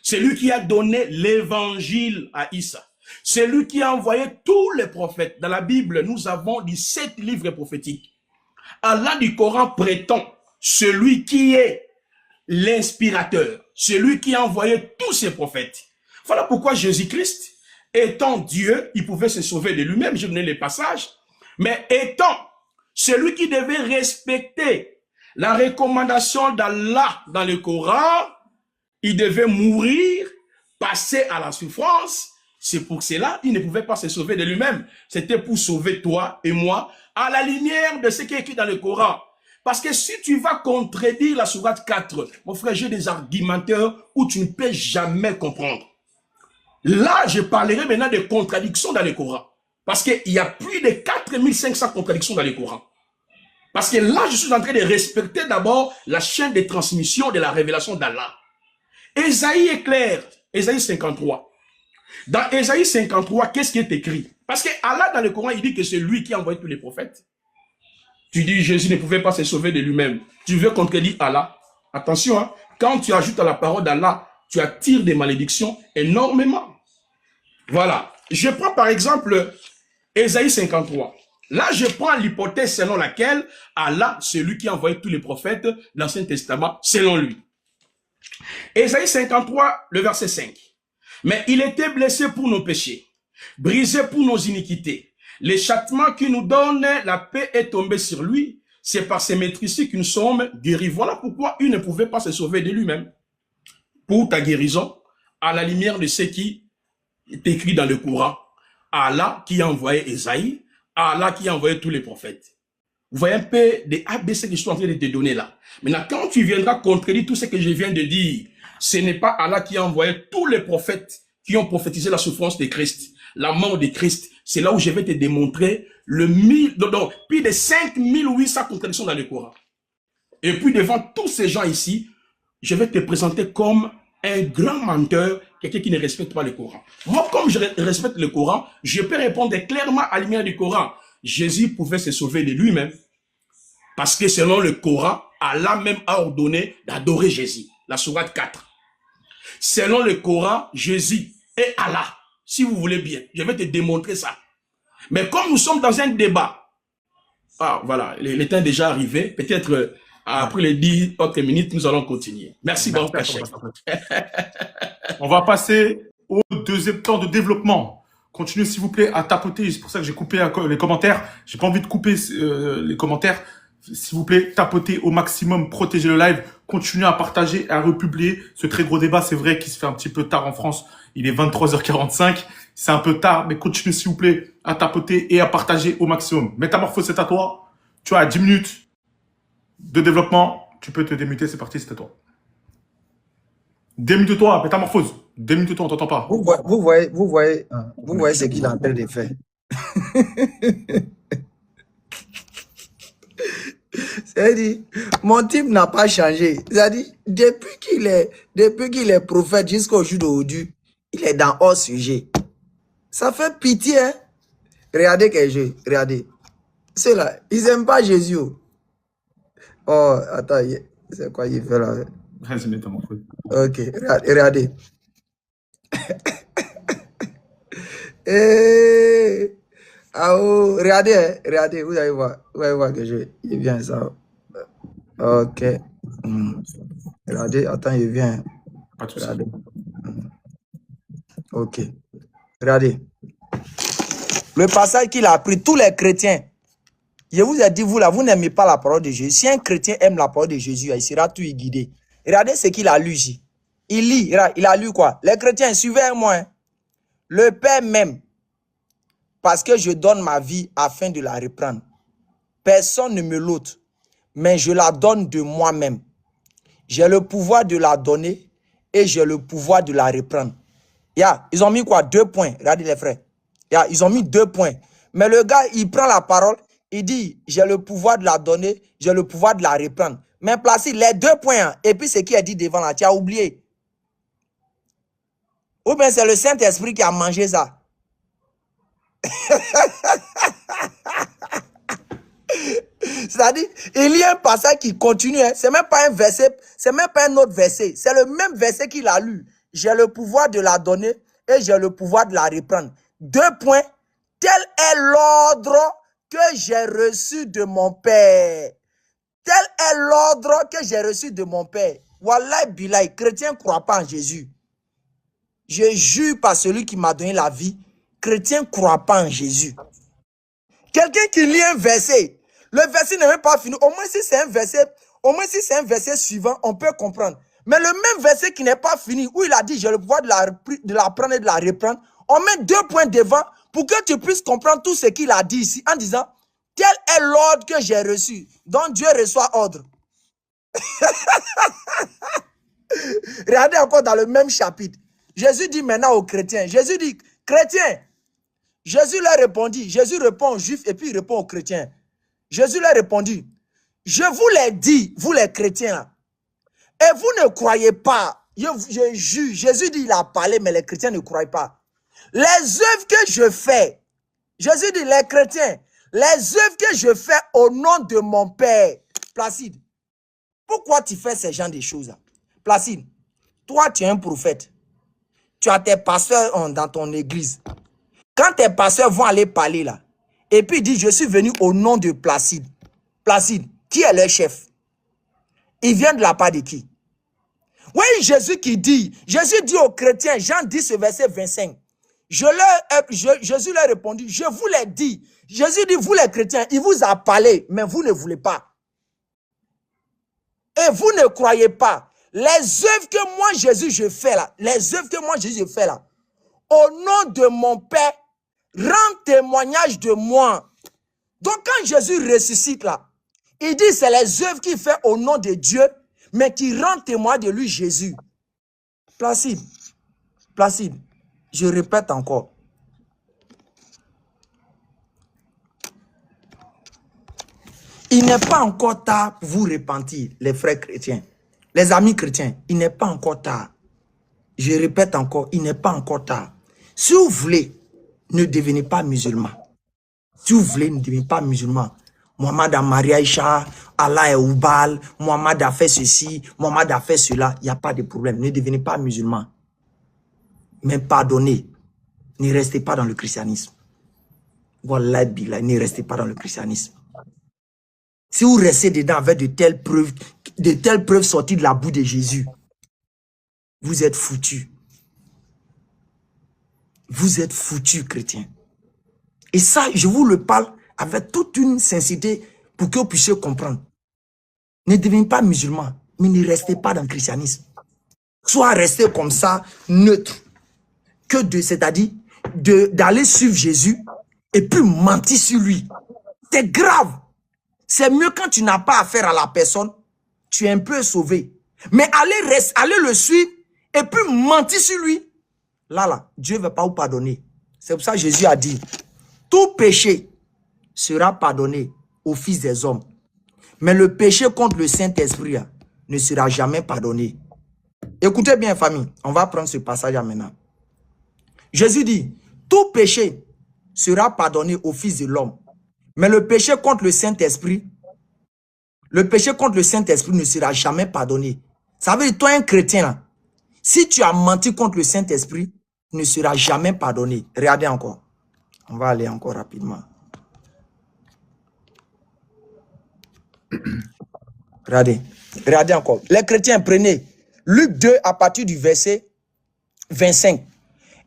Celui qui a donné l'évangile à Issa. Celui qui a envoyé tous les prophètes. Dans la Bible, nous avons 17 livres prophétiques. Allah du Coran prétend celui qui est l'inspirateur, celui qui a envoyé tous ses prophètes. Voilà pourquoi Jésus-Christ, étant Dieu, il pouvait se sauver de lui-même, je donnais les passages, mais étant celui qui devait respecter la recommandation d'Allah dans le Coran, il devait mourir, passer à la souffrance. C'est pour cela qu'il ne pouvait pas se sauver de lui-même. C'était pour sauver toi et moi à la lumière de ce qui est écrit dans le Coran. Parce que si tu vas contredire la sourate 4, mon frère, j'ai des argumenteurs où tu ne peux jamais comprendre. Là, je parlerai maintenant de contradictions dans le Coran. Parce qu'il y a plus de 4500 contradictions dans le Coran. Parce que là, je suis en train de respecter d'abord la chaîne de transmission de la révélation d'Allah. Ésaïe est clair. Ésaïe 53. Dans Ésaïe 53, qu'est-ce qui est écrit? Parce que Allah, dans le Coran, il dit que c'est lui qui a envoyé tous les prophètes. Tu dis Jésus ne pouvait pas se sauver de lui-même. Tu veux contredire Allah? Attention, hein, quand tu ajoutes à la parole d'Allah, tu attires des malédictions énormément. Voilà. Je prends par exemple Ésaïe 53. Là, je prends l'hypothèse selon laquelle Allah, c'est lui qui a envoyé tous les prophètes de l'Ancien Testament, selon lui. Ésaïe 53, le verset 5. Mais il était blessé pour nos péchés, brisé pour nos iniquités. Le châtiment qui nous donne la paix est tombé sur lui. C'est par ses maîtrises que nous sommes guéris. Voilà pourquoi il ne pouvait pas se sauver de lui-même. Pour ta guérison, à la lumière de ce qui est écrit dans le Coran, Allah qui a envoyé Ésaïe, Allah qui a envoyé tous les prophètes. Vous voyez un peu des ABC que je suis en train de te donner là. Maintenant, quand tu viendras contredire tout ce que je viens de dire, ce n'est pas Allah qui a envoyé tous les prophètes qui ont prophétisé la souffrance de Christ, la mort de Christ. C'est là où je vais te démontrer plus de 5800 contradictions dans le Coran. Et puis devant tous ces gens ici, je vais te présenter comme un grand menteur, quelqu'un qui ne respecte pas le Coran. Moi, comme je respecte le Coran, je peux répondre clairement à la lumière du Coran. Jésus pouvait se sauver de lui-même. Parce que selon le Coran, Allah même a ordonné d'adorer Jésus. La sourate 4. Selon le Coran, Jésus est Allah. Si vous voulez bien, je vais te démontrer ça. Mais comme nous sommes dans un débat, voilà, le temps est déjà arrivé. Peut-être après les 10 autres minutes, nous allons continuer. Merci, Baruch Hachem.
On va passer au deuxième temps de développement. Continuez s'il vous plaît à tapoter. C'est pour ça que j'ai coupé les commentaires. J'ai pas envie de couper les commentaires. S'il vous plaît, tapotez au maximum, protégez le live, continuez à partager, à republier ce très gros débat. C'est vrai qu'il se fait un petit peu tard en France. Il est 23h45. C'est un peu tard, mais continuez s'il vous plaît à tapoter et à partager au maximum. Métamorphose, c'est à toi. Tu as 10 minutes de développement. Tu peux te démuter, c'est parti, c'est à toi. Démute-toi, Métamorphose. Démute-toi, on t'entend pas.
Vous voyez ce qu'il est en train de faire. C'est-à-dire, mon type n'a pas changé. C'est-à-dire, depuis qu'il est prophète jusqu'au jour d'aujourd'hui, il est dans hors sujet. Ça fait pitié, hein? Regardez quel jeu, regardez. Ceux-là, ils n'aiment pas Jésus. Oh, attends, c'est quoi il fait là?
Vas-y, Métamorphose.
Ok, regardez. Et... Ah oh, regardez, vous allez voir que il vient ça. Ok. Regardez, attends, il vient.
Pas de souci.
Regardez. Ok. Regardez. Le passage qu'il a pris, tous les chrétiens. Je vous ai dit, vous là, vous n'aimez pas la parole de Jésus. Si un chrétien aime la parole de Jésus, il sera tout guidé. Regardez ce qu'il a lu ici. Il lit, il a lu quoi? Les chrétiens, suivez-moi. Hein. Le Père m'aime parce que je donne ma vie afin de la reprendre. Personne ne me l'ôte, mais je la donne de moi-même. J'ai le pouvoir de la donner et j'ai le pouvoir de la reprendre. Ils ont mis quoi? 2 points. Regardez les frères. Ils ont mis 2 points. Mais le gars, il prend la parole, il dit, j'ai le pouvoir de la donner, j'ai le pouvoir de la reprendre. Mais Placide, les 2 points, hein, et puis ce qui est dit devant là, tu as oublié. Ou bien c'est le Saint-Esprit qui a mangé ça. C'est-à-dire, il y a un passage qui continue. Hein. C'est même pas un verset, c'est même pas un autre verset. C'est le même verset qu'il a lu. J'ai le pouvoir de la donner et j'ai le pouvoir de la reprendre. 2 points. Tel est l'ordre que j'ai reçu de mon Père. Tel est l'ordre que j'ai reçu de mon Père. Wallahi billahi, chrétien ne croit pas en Jésus. Je jure par celui qui m'a donné la vie, chrétien ne croit pas en Jésus. Quelqu'un qui lit un verset, le verset n'est même pas fini. Au moins si c'est un verset suivant, on peut comprendre. Mais le même verset qui n'est pas fini, où il a dit, j'ai le pouvoir de la prendre et de la reprendre, on met 2 points devant pour que tu puisses comprendre tout ce qu'il a dit ici, en disant, tel est l'ordre que j'ai reçu, dont Dieu reçoit ordre. Regardez encore dans le même chapitre. Jésus dit maintenant aux chrétiens, Jésus dit, chrétiens, Jésus leur répondit, Jésus répond aux juifs et puis il répond aux chrétiens. Jésus leur répondit, je vous l'ai dit, vous les chrétiens là, et vous ne croyez pas. Je jure, Jésus dit, il a parlé, mais les chrétiens ne croient pas. Les œuvres que je fais, Jésus dit, les chrétiens, les œuvres que je fais au nom de mon Père. Placide, pourquoi tu fais ce genre de choses là? Placide, toi tu es un prophète. Tu as tes pasteurs dans ton église. Quand tes pasteurs vont aller parler là, Et puis il dit, je suis venu au nom de Placide. Placide, qui est le chef? Il vient de la part de qui? Oui, Jésus dit aux chrétiens, Jean 10, verset 25, Jésus leur a répondu, je vous l'ai dit. Jésus dit, vous les chrétiens, il vous a parlé, mais vous ne voulez pas. Et vous ne croyez pas. Les œuvres que moi, Jésus, je fais là, au nom de mon Père, rend témoignage de moi. Donc quand Jésus ressuscite là, il dit c'est les œuvres qu'il fait au nom de Dieu, mais qui rend témoin de lui, Jésus. Placide, je répète encore. Il n'est pas encore tard pour vous repentir, les frères chrétiens, les amis chrétiens. Il n'est pas encore tard. Je répète encore, il n'est pas encore tard. Si vous voulez, ne devenez pas musulman. Si vous voulez, ne devenez pas musulman. Mohamed a marié Aïcha, Allah est Oubal, Mohamed a fait ceci, Mohamed a fait cela. Il n'y a pas de problème. Ne devenez pas musulman. Mais pardonnez. Ne restez pas dans le christianisme. Wallah billah, ne restez pas dans le christianisme. Si vous restez dedans avec de telles preuves sorties de la boue de Jésus, vous êtes foutus. Vous êtes foutus, chrétiens. Et ça, je vous le parle avec toute une sincérité pour que vous puissiez comprendre. Ne devenez pas musulman, mais ne restez pas dans le christianisme. Soit restez comme ça, neutre, c'est-à-dire d'aller suivre Jésus et puis mentir sur lui. C'est grave. C'est mieux quand tu n'as pas affaire à la personne, tu es un peu sauvé. Mais allez le suivre et puis mentir sur lui. Là, Dieu ne va pas vous pardonner. C'est pour ça que Jésus a dit, tout péché sera pardonné aux fils des hommes. Mais le péché contre le Saint-Esprit ne sera jamais pardonné. Écoutez bien, famille, on va prendre ce passage maintenant. Jésus dit, tout péché sera pardonné aux fils de l'homme. Mais le péché contre le Saint-Esprit ne sera jamais pardonné. Ça veut dire, toi, un chrétien, là, si tu as menti contre le Saint-Esprit, ne sera jamais pardonné. Regardez encore. On va aller encore rapidement. Regardez encore. Les chrétiens, prenez Luc 2 à partir du verset 25.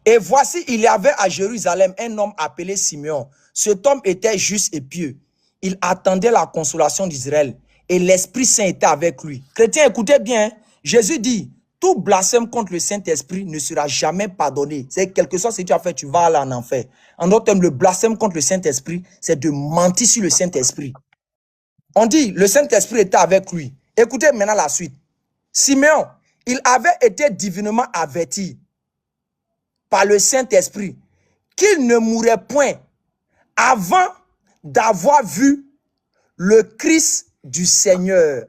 Et voici, il y avait à Jérusalem un homme appelé Simeon. Cet homme était juste et pieux. Il attendait la consolation d'Israël et l'Esprit Saint était avec lui. Chrétiens, écoutez bien. Jésus dit, tout blasphème contre le Saint-Esprit ne sera jamais pardonné. C'est quelque chose que tu as fait, tu vas aller en enfer. En d'autres termes, le blasphème contre le Saint-Esprit, c'est de mentir sur le Saint-Esprit. On dit, le Saint-Esprit était avec lui. Écoutez maintenant la suite. Simeon, il avait été divinement averti par le Saint-Esprit qu'il ne mourrait point avant d'avoir vu le Christ du Seigneur.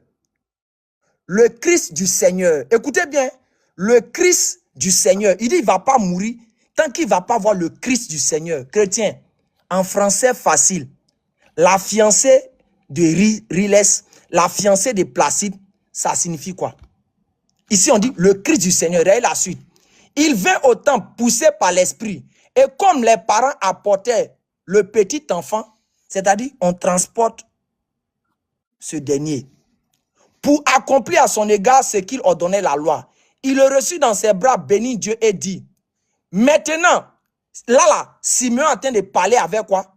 Le Christ du Seigneur. Écoutez bien, le Christ du Seigneur. Il dit, il ne va pas mourir tant qu'il ne va pas voir le Christ du Seigneur. Chrétien, en français facile, la fiancée de Riles, la fiancée de Placide, ça signifie quoi? Ici, on dit le Christ du Seigneur. Regardez la suite. Il vint au temple poussé par l'Esprit. Et comme les parents apportaient le petit enfant, c'est-à-dire on transporte ce dernier, pour accomplir à son égard ce qu'il ordonnait la loi. Il le reçut dans ses bras, bénit Dieu et dit, maintenant, là, Simeon est en train de parler avec quoi?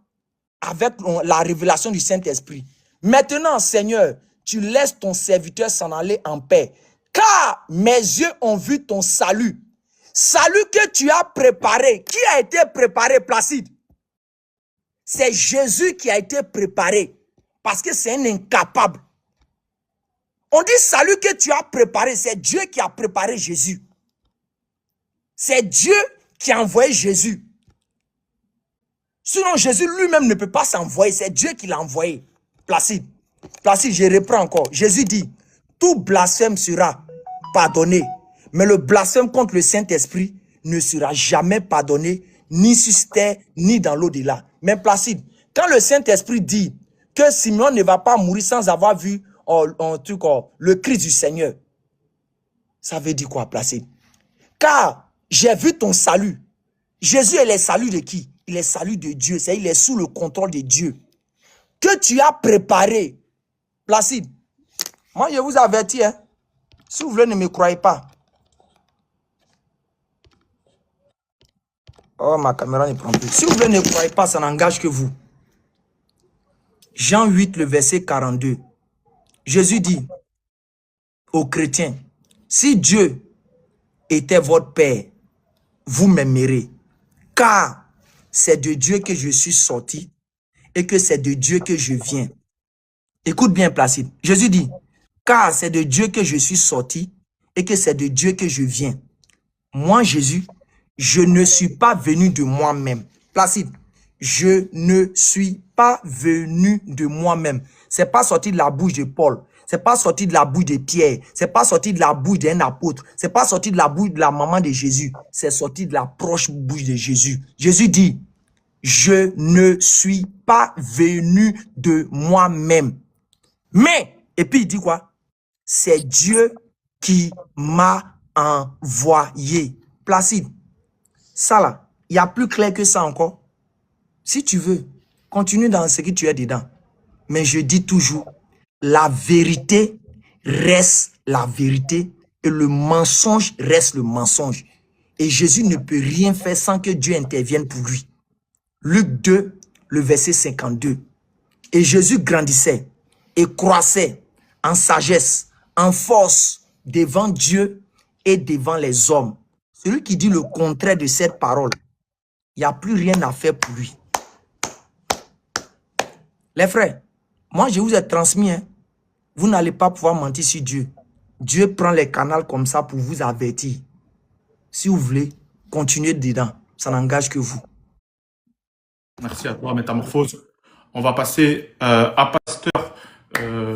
Avec la révélation du Saint-Esprit. Maintenant, Seigneur, tu laisses ton serviteur s'en aller en paix, car mes yeux ont vu ton salut. Salut que tu as préparé. Qui a été préparé, Placide? C'est Jésus qui a été préparé, parce que c'est un incapable. On dit salut que tu as préparé, c'est Dieu qui a préparé Jésus. C'est Dieu qui a envoyé Jésus. Sinon, Jésus lui-même ne peut pas s'envoyer, c'est Dieu qui l'a envoyé. Placide, je reprends encore. Jésus dit, tout blasphème sera pardonné, mais le blasphème contre le Saint-Esprit ne sera jamais pardonné, ni sur terre, ni dans l'au-delà. Mais Placide, quand le Saint-Esprit dit que Simeon ne va pas mourir sans avoir vu le Christ du Seigneur, ça veut dire quoi, Placide? Car j'ai vu ton salut. Jésus est le salut de qui? il est salut de Dieu, c'est-à-dire il est sous le contrôle de Dieu, que tu as préparé, Placide, moi je vous avertis, hein, si vous voulez ne me croyez pas. Oh, ma caméra ne prend plus. Si vous voulez ne croyez pas, ça n'engage que vous. Jean 8, le verset 42. Jésus dit aux chrétiens, si Dieu était votre Père, vous m'aimerez, car c'est de Dieu que je suis sorti et que c'est de Dieu que je viens. Écoute bien, Placide. Jésus dit, car c'est de Dieu que je suis sorti et que c'est de Dieu que je viens. Moi, Jésus, je ne suis pas venu de moi-même. Placide, je ne suis pas venu de moi-même. C'est pas sorti de la bouche de Paul. C'est pas sorti de la bouche de Pierre. C'est pas sorti de la bouche d'un apôtre. C'est pas sorti de la bouche de la maman de Jésus. C'est sorti de la proche bouche de Jésus. Jésus dit, je ne suis pas venu de moi-même. Mais, et puis il dit quoi? C'est Dieu qui m'a envoyé. Placide, ça là, il y a plus clair que ça encore. Si tu veux, continue dans ce que tu es dedans. Mais je dis toujours, la vérité reste la vérité et le mensonge reste le mensonge. Et Jésus ne peut rien faire sans que Dieu intervienne pour lui. Luc 2, le verset 52. Et Jésus grandissait et croissait en sagesse, en force devant Dieu et devant les hommes. Celui qui dit le contraire de cette parole, il n'y a plus rien à faire pour lui. Les frères, moi je vous ai transmis, hein, vous n'allez pas pouvoir mentir sur Dieu. Dieu prend les canaux comme ça pour vous avertir. Si vous voulez, continuez dedans. Ça n'engage que vous.
Merci à toi, Métamorphose. On va passer à Pasteur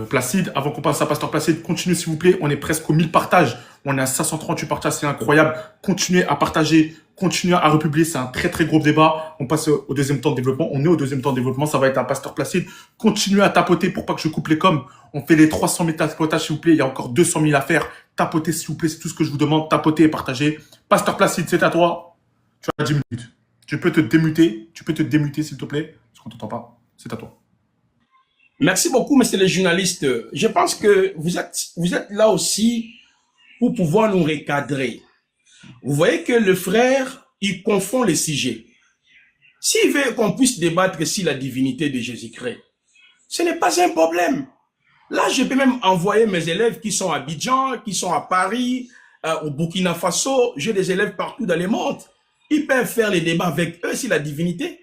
Placide. Avant qu'on passe à Pasteur Placide, continuez s'il vous plaît. On est presque aux 1000 partages. On est à 538 partages, c'est incroyable. Continuez à partager, continuez à republier. C'est un très très gros débat. On passe au deuxième temps de développement. On est au deuxième temps de développement. Ça va être un Pasteur Placide. Continuez à tapoter pour pas que je coupe les coms. On fait les 300 000 tapotages s'il vous plaît. Il y a encore 200 000 à faire. Tapotez s'il vous plaît, c'est tout ce que je vous demande. Tapotez et partagez. Pasteur Placide, c'est à toi. Tu as 10 minutes. Tu peux te démuter. Tu peux te démuter s'il te plaît. Parce qu'on t'entend pas. C'est à toi.
Merci beaucoup, messieurs les journalistes. Je pense que vous êtes là aussi pour pouvoir nous recadrer. Vous voyez que le frère, il confond les sujets. S'il veut qu'on puisse débattre sur la divinité de Jésus-Christ, ce n'est pas un problème. Là, je peux même envoyer mes élèves qui sont à Abidjan, qui sont à Paris, au Burkina Faso. J'ai des élèves partout dans le monde. Ils peuvent faire les débats avec eux sur la divinité.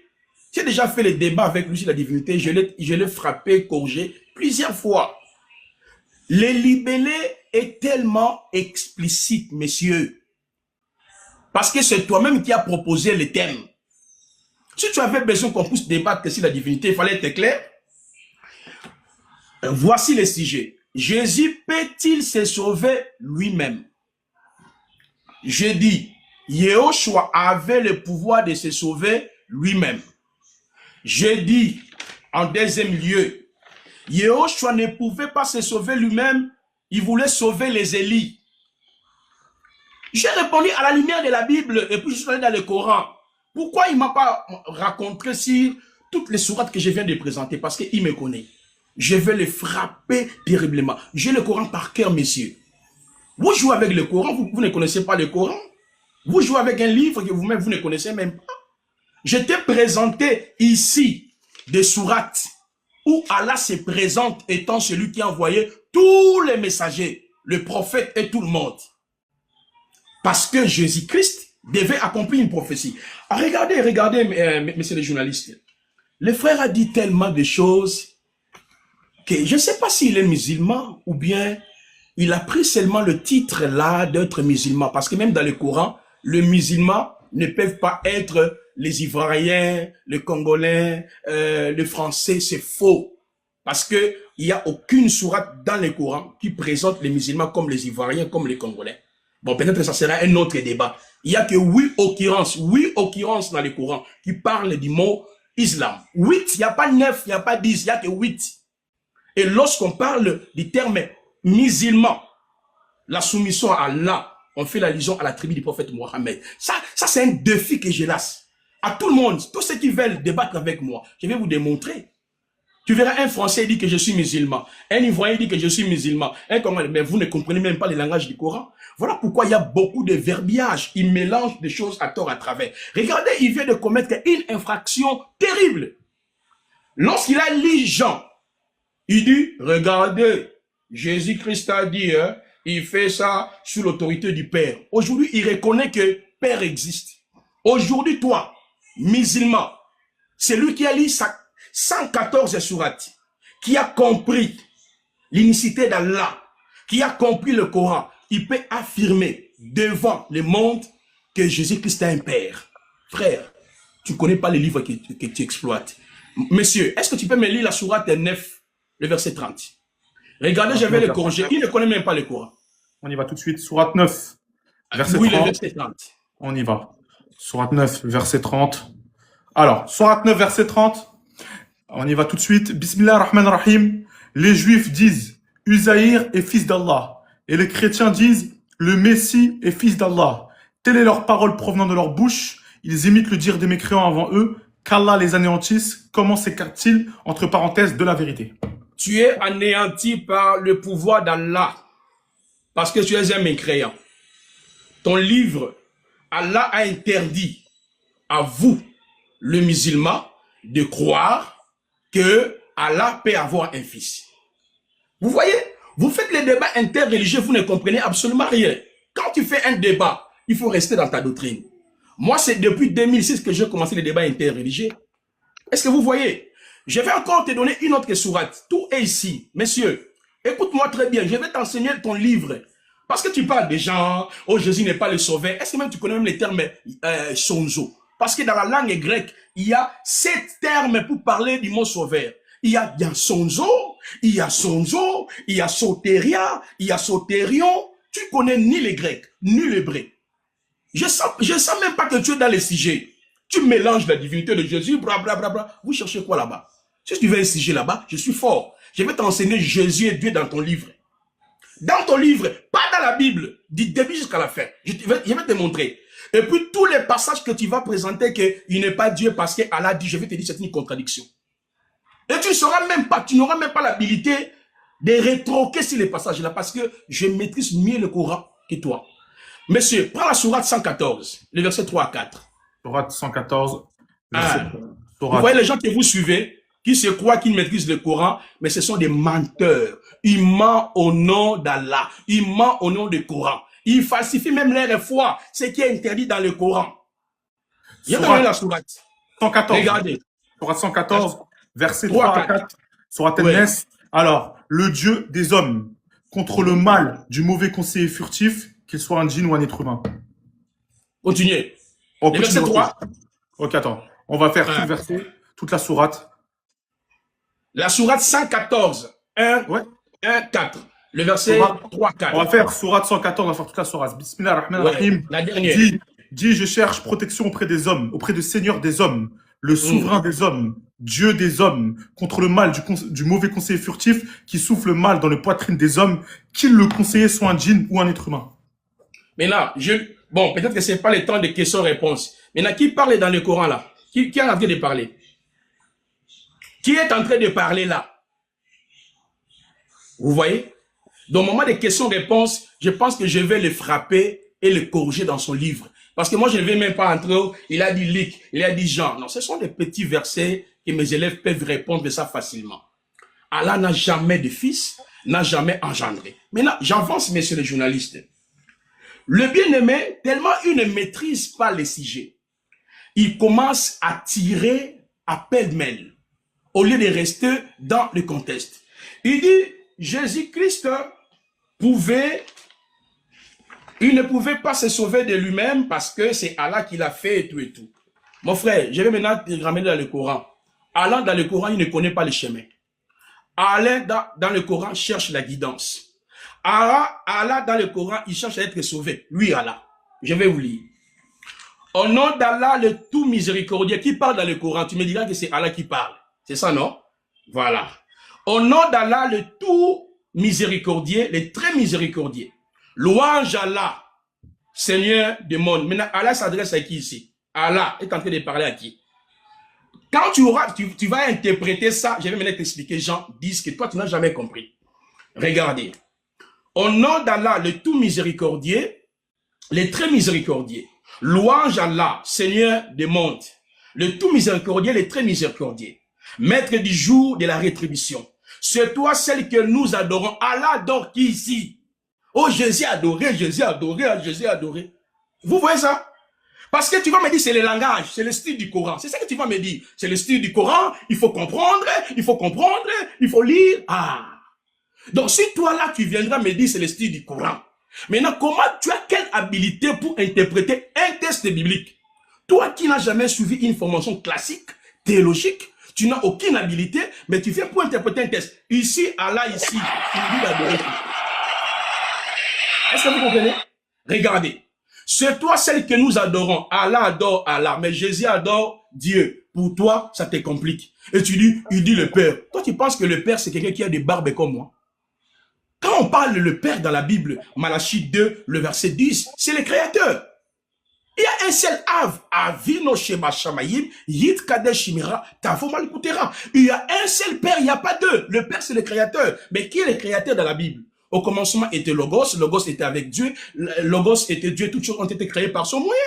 J'ai déjà fait les débats avec lui sur la divinité. Je l'ai frappé, corrigé plusieurs fois. Le libellé est tellement explicite, messieurs. Parce que c'est toi-même qui as proposé le thème. Si tu avais besoin qu'on puisse débattre sur la divinité, il fallait être clair. Voici les sujets. Jésus peut-il se sauver lui-même? Je dis, Yahushua avait le pouvoir de se sauver lui-même. Je dis, en deuxième lieu, Yahushua ne pouvait pas se sauver lui-même, il voulait sauver les Élis. J'ai répondu à la lumière de la Bible et puis je suis allé dans le Coran. Pourquoi il ne m'a pas raconté sur toutes les sourates que je viens de présenter? Parce qu'il me connaît. Je vais le frapper terriblement. J'ai le Coran par cœur, messieurs. Vous jouez avec le Coran, vous ne connaissez pas le Coran. Vous jouez avec un livre que vous-même, vous ne connaissez même pas. Je t'ai présenté ici des sourates où Allah se présente étant celui qui a envoyé tous les messagers, le prophète et tout le monde. Parce que Jésus-Christ devait accomplir une prophétie. Regardez, messieurs les journalistes. Le frère a dit tellement de choses que je ne sais pas s'il est musulman ou bien il a pris seulement le titre là d'être musulman. Parce que même dans le Coran, les musulmans ne peuvent pas être les Ivoiriens, les Congolais, les Français. C'est faux. Parce que il n'y a aucune sourate dans le Coran qui présente les musulmans comme les Ivoiriens, comme les Congolais. Bon, peut-être que ça sera un autre débat. Il n'y a que 8 occurrences dans le Coran qui parlent du mot islam. 8, il n'y a pas 9, il n'y a pas 10, il n'y a que 8. Et lorsqu'on parle du terme musulman, la soumission à Allah, on fait allusion à la tribu du prophète Mohammed. Ça c'est un défi que je lance. à tout le monde, tous ceux qui veulent débattre avec moi, je vais vous démontrer. Tu verras un Français dit que je suis musulman, un Ivoirien dit que je suis musulman, un Congolais, mais vous ne comprenez même pas le langage du Coran. Voilà pourquoi il y a beaucoup de verbiage. Il mélange des choses à tort à travers. Regardez, il vient de commettre une infraction terrible. Lorsqu'il a lu Jean, il dit, regardez, Jésus-Christ a dit, hein, il fait ça sous l'autorité du Père. Aujourd'hui, il reconnaît que Père existe. Aujourd'hui, toi, musulman, c'est lui qui a lu 114 sourates, qui a compris l'unicité d'Allah, qui a compris le Coran, il peut affirmer devant le monde que Jésus-Christ est un Père. Frère, tu ne connais pas les livres que tu exploites. Monsieur, est-ce que tu peux me lire la sourate 9, le verset 30? Regardez, je vais le corriger. Il ne connaît même pas le Coran.
On y va tout de suite. Sourate 9, verset 30.
Oui, le verset 30.
On y va. Sourate 9, verset 30. Alors, Sourate 9, verset 30. On y va tout de suite. Bismillah ar-Rahman ar-Rahim. Les Juifs disent Uzaïr est fils d'Allah. Et les chrétiens disent le Messie est fils d'Allah. Telle est leur parole provenant de leur bouche. Ils imitent le dire des mécréants avant eux. Qu'Allah les anéantisse. Comment s'écarte-t-il entre parenthèses de la vérité?
Tu es anéanti par le pouvoir d'Allah. Parce que tu es un mécréant. Ton livre, Allah a interdit à vous, le musulman, de croire que Allah peut avoir un fils. Vous voyez, vous faites les débats interreligieux, vous ne comprenez absolument rien. Quand tu fais un débat, il faut rester dans ta doctrine. Moi, c'est depuis 2006 que j'ai commencé les débats interreligieux. Est-ce que vous voyez? Je vais encore te donner une autre sourate. Tout est ici. Messieurs, écoute-moi très bien. Je vais t'enseigner ton livre. Parce que tu parles des gens, oh Jésus n'est pas le sauveur. Est-ce que même tu connais même les termes sonzo? Parce que dans la langue grecque, il y a 7 termes pour parler du mot sauveur. Il y a sonzo, il y a sonzo, il y a soteria, il y a sotérion. Tu connais ni les grecs, ni l'hébreu. Je sens même pas que tu es dans les sujets. Tu mélanges la divinité de Jésus, bla bla bla bla. Vous cherchez quoi là-bas? Si tu veux un sujet là-bas, je suis fort. Je vais t'enseigner Jésus et Dieu dans ton livre. Dans ton livre, pas dans la Bible, du début jusqu'à la fin. Je vais te montrer. Et puis tous les passages que tu vas présenter qu'il n'est pas Dieu parce qu'Allah dit, je vais te dire c'est une contradiction. Et tu n'auras même pas l'habilité de rétroquer sur les passages là parce que je maîtrise mieux le Coran que toi. Monsieur, prends la sourate 114, le verset 3 à 4.
Sourate 114, verset 3.
Vous voyez les gens que vous suivez, qui se croient qu'ils maîtrisent le Coran, mais ce sont des menteurs. Ils mentent au nom d'Allah. Ils mentent au nom du Coran. Ils falsifient même leur foi, ce qui est interdit dans le Coran. Il y a la sourate
114.
Regardez.
Sourate 114, verset 3 à 4. Sourate An-Nas. Alors, le Dieu des hommes contre le mal du mauvais conseiller furtif, qu'il soit un djinn ou un être humain.
Continuez.
Oh,
verset 3.
Ok, attends. On va faire tout le verset, toute la sourate.
La sourate 114, 1, 4. Le verset 3, 4.
On va faire sourate 114, on va faire toute la sourate. Bismillah ar-Rahman ar-Rahim.
La dernière.
Dis, je cherche protection auprès des hommes, auprès du Seigneur des hommes, le souverain des hommes, Dieu des hommes, contre le mal du mauvais conseiller furtif qui souffle le mal dans les poitrines des hommes, qu'il le conseiller soit un djinn ou un être humain.
Maintenant, bon, peut-être que ce n'est pas le temps de questions-réponses. Maintenant, qui parle dans le Coran là? Qui est en train de parler? Qui est en train de parler là? Vous voyez? Dans le moment des questions-réponses, je pense que je vais le frapper et le corriger dans son livre. Parce que moi, je ne vais même pas entrer, il a dit Luc, il a dit Jean. Non, ce sont des petits versets que mes élèves peuvent répondre de ça facilement. Allah n'a jamais de fils, n'a jamais engendré. Maintenant, j'avance, messieurs les journalistes. Le bien-aimé, tellement il ne maîtrise pas les sujets, il commence à tirer à pêle-mêle, au lieu de rester dans le contexte. Il dit, Jésus-Christ il ne pouvait pas se sauver de lui-même parce que c'est Allah qui l'a fait et tout et tout. Mon frère, je vais maintenant te ramener dans le Coran. Allah, dans le Coran, il ne connaît pas le chemin. Allah, dans le Coran, cherche la guidance. Allah, dans le Coran, il cherche à être sauvé. Lui, Allah. Je vais vous lire. Au nom d'Allah, le tout miséricordieux, qui parle dans le Coran, tu me diras que c'est Allah qui parle. C'est ça, non? Voilà. Au nom d'Allah, le tout miséricordieux, le très miséricordieux. Louange Allah, Seigneur du monde. Maintenant, Allah s'adresse à qui ici? Allah est en train de parler à qui? Quand tu vas interpréter ça, je vais maintenant t'expliquer. Jean 10 que toi, tu n'as jamais compris. Regardez. Au nom d'Allah, le tout miséricordieux, le très miséricordieux. Louange Allah, Seigneur des mondes. Le tout miséricordieux, le très miséricordieux. Maître du jour de la rétribution. C'est toi celle que nous adorons. Allah adore qui ici? Oh, Jésus adoré, Jésus adoré, Jésus adoré. Vous voyez ça? Parce que tu vas me dire, c'est le langage, c'est le style du Coran. C'est ça que tu vas me dire. C'est le style du Coran, il faut comprendre, il faut lire. Ah. Donc, si toi là, tu viendras me dire, c'est le style du Coran. Maintenant, comment tu as quelle habilité pour interpréter un texte biblique? Toi qui n'as jamais suivi une formation classique, théologique, tu n'as aucune habilité, mais tu viens pour interpréter un texte. Ici, Allah, ici, il dit d'adorer. Est-ce que vous comprenez? Regardez. C'est toi celle que nous adorons. Allah adore Allah, mais Jésus adore Dieu. Pour toi, ça te complique. Et tu dis, il dit le Père. Toi, tu penses que le Père, c'est quelqu'un qui a des barbes comme moi? Quand on parle le Père dans la Bible, Malachie 2, le verset 10, c'est le Créateur. Il y a un seul Av, Avino Shema Shamayim, Yit Kadesh Shimira, Tavo Malkutera. Il y a un seul Père, il n'y a pas deux. Le Père, c'est le Créateur. Mais qui est le Créateur dans la Bible? Au commencement était Logos, Logos était avec Dieu, Logos était Dieu, toutes choses ont été créées par son moyen.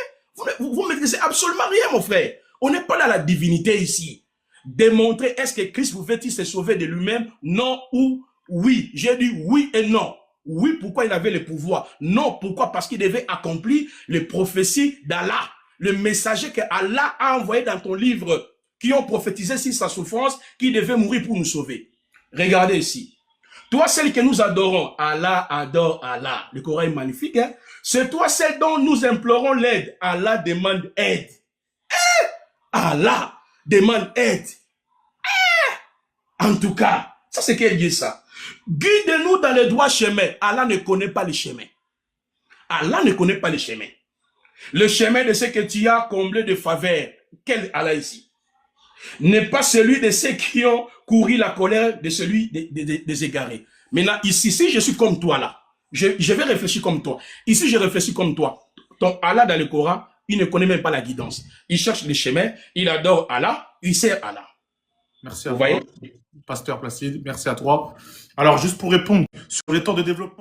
Vous maîtrisez absolument rien, mon frère. On n'est pas dans la divinité ici. Démontrer, est-ce que Christ pouvait-il se sauver de lui-même? Non ou oui. J'ai dit oui et non. Oui, pourquoi il avait le pouvoir? Non, pourquoi? Parce qu'il devait accomplir les prophéties d'Allah. Le messager que Allah a envoyé dans ton livre, qui ont prophétisé sur sa souffrance, qui devait mourir pour nous sauver. Regardez ici. Toi, celle que nous adorons, Allah adore Allah. Le Coran est magnifique. Hein? C'est toi, celle dont nous implorons l'aide. Allah demande aide. Allah demande aide. En tout cas, ça c'est qu'elle dit ça. Guide-nous dans le droit chemin. Allah ne connaît pas le chemin. Allah ne connaît pas le chemin. Le chemin de ce que tu as comblé de faveur. Quel Allah ici? N'est pas celui de ceux qui ont couru la colère de celui des égarés. Maintenant, ici, si je suis comme toi là, je vais réfléchir comme toi. Ici, je réfléchis comme toi. Ton Allah dans le Coran, il ne connaît même pas la guidance. Il cherche le chemin, il adore Allah, il sert Allah.
Merci à toi, Pasteur Placide. Merci à toi. Alors, juste pour répondre sur les temps de développement.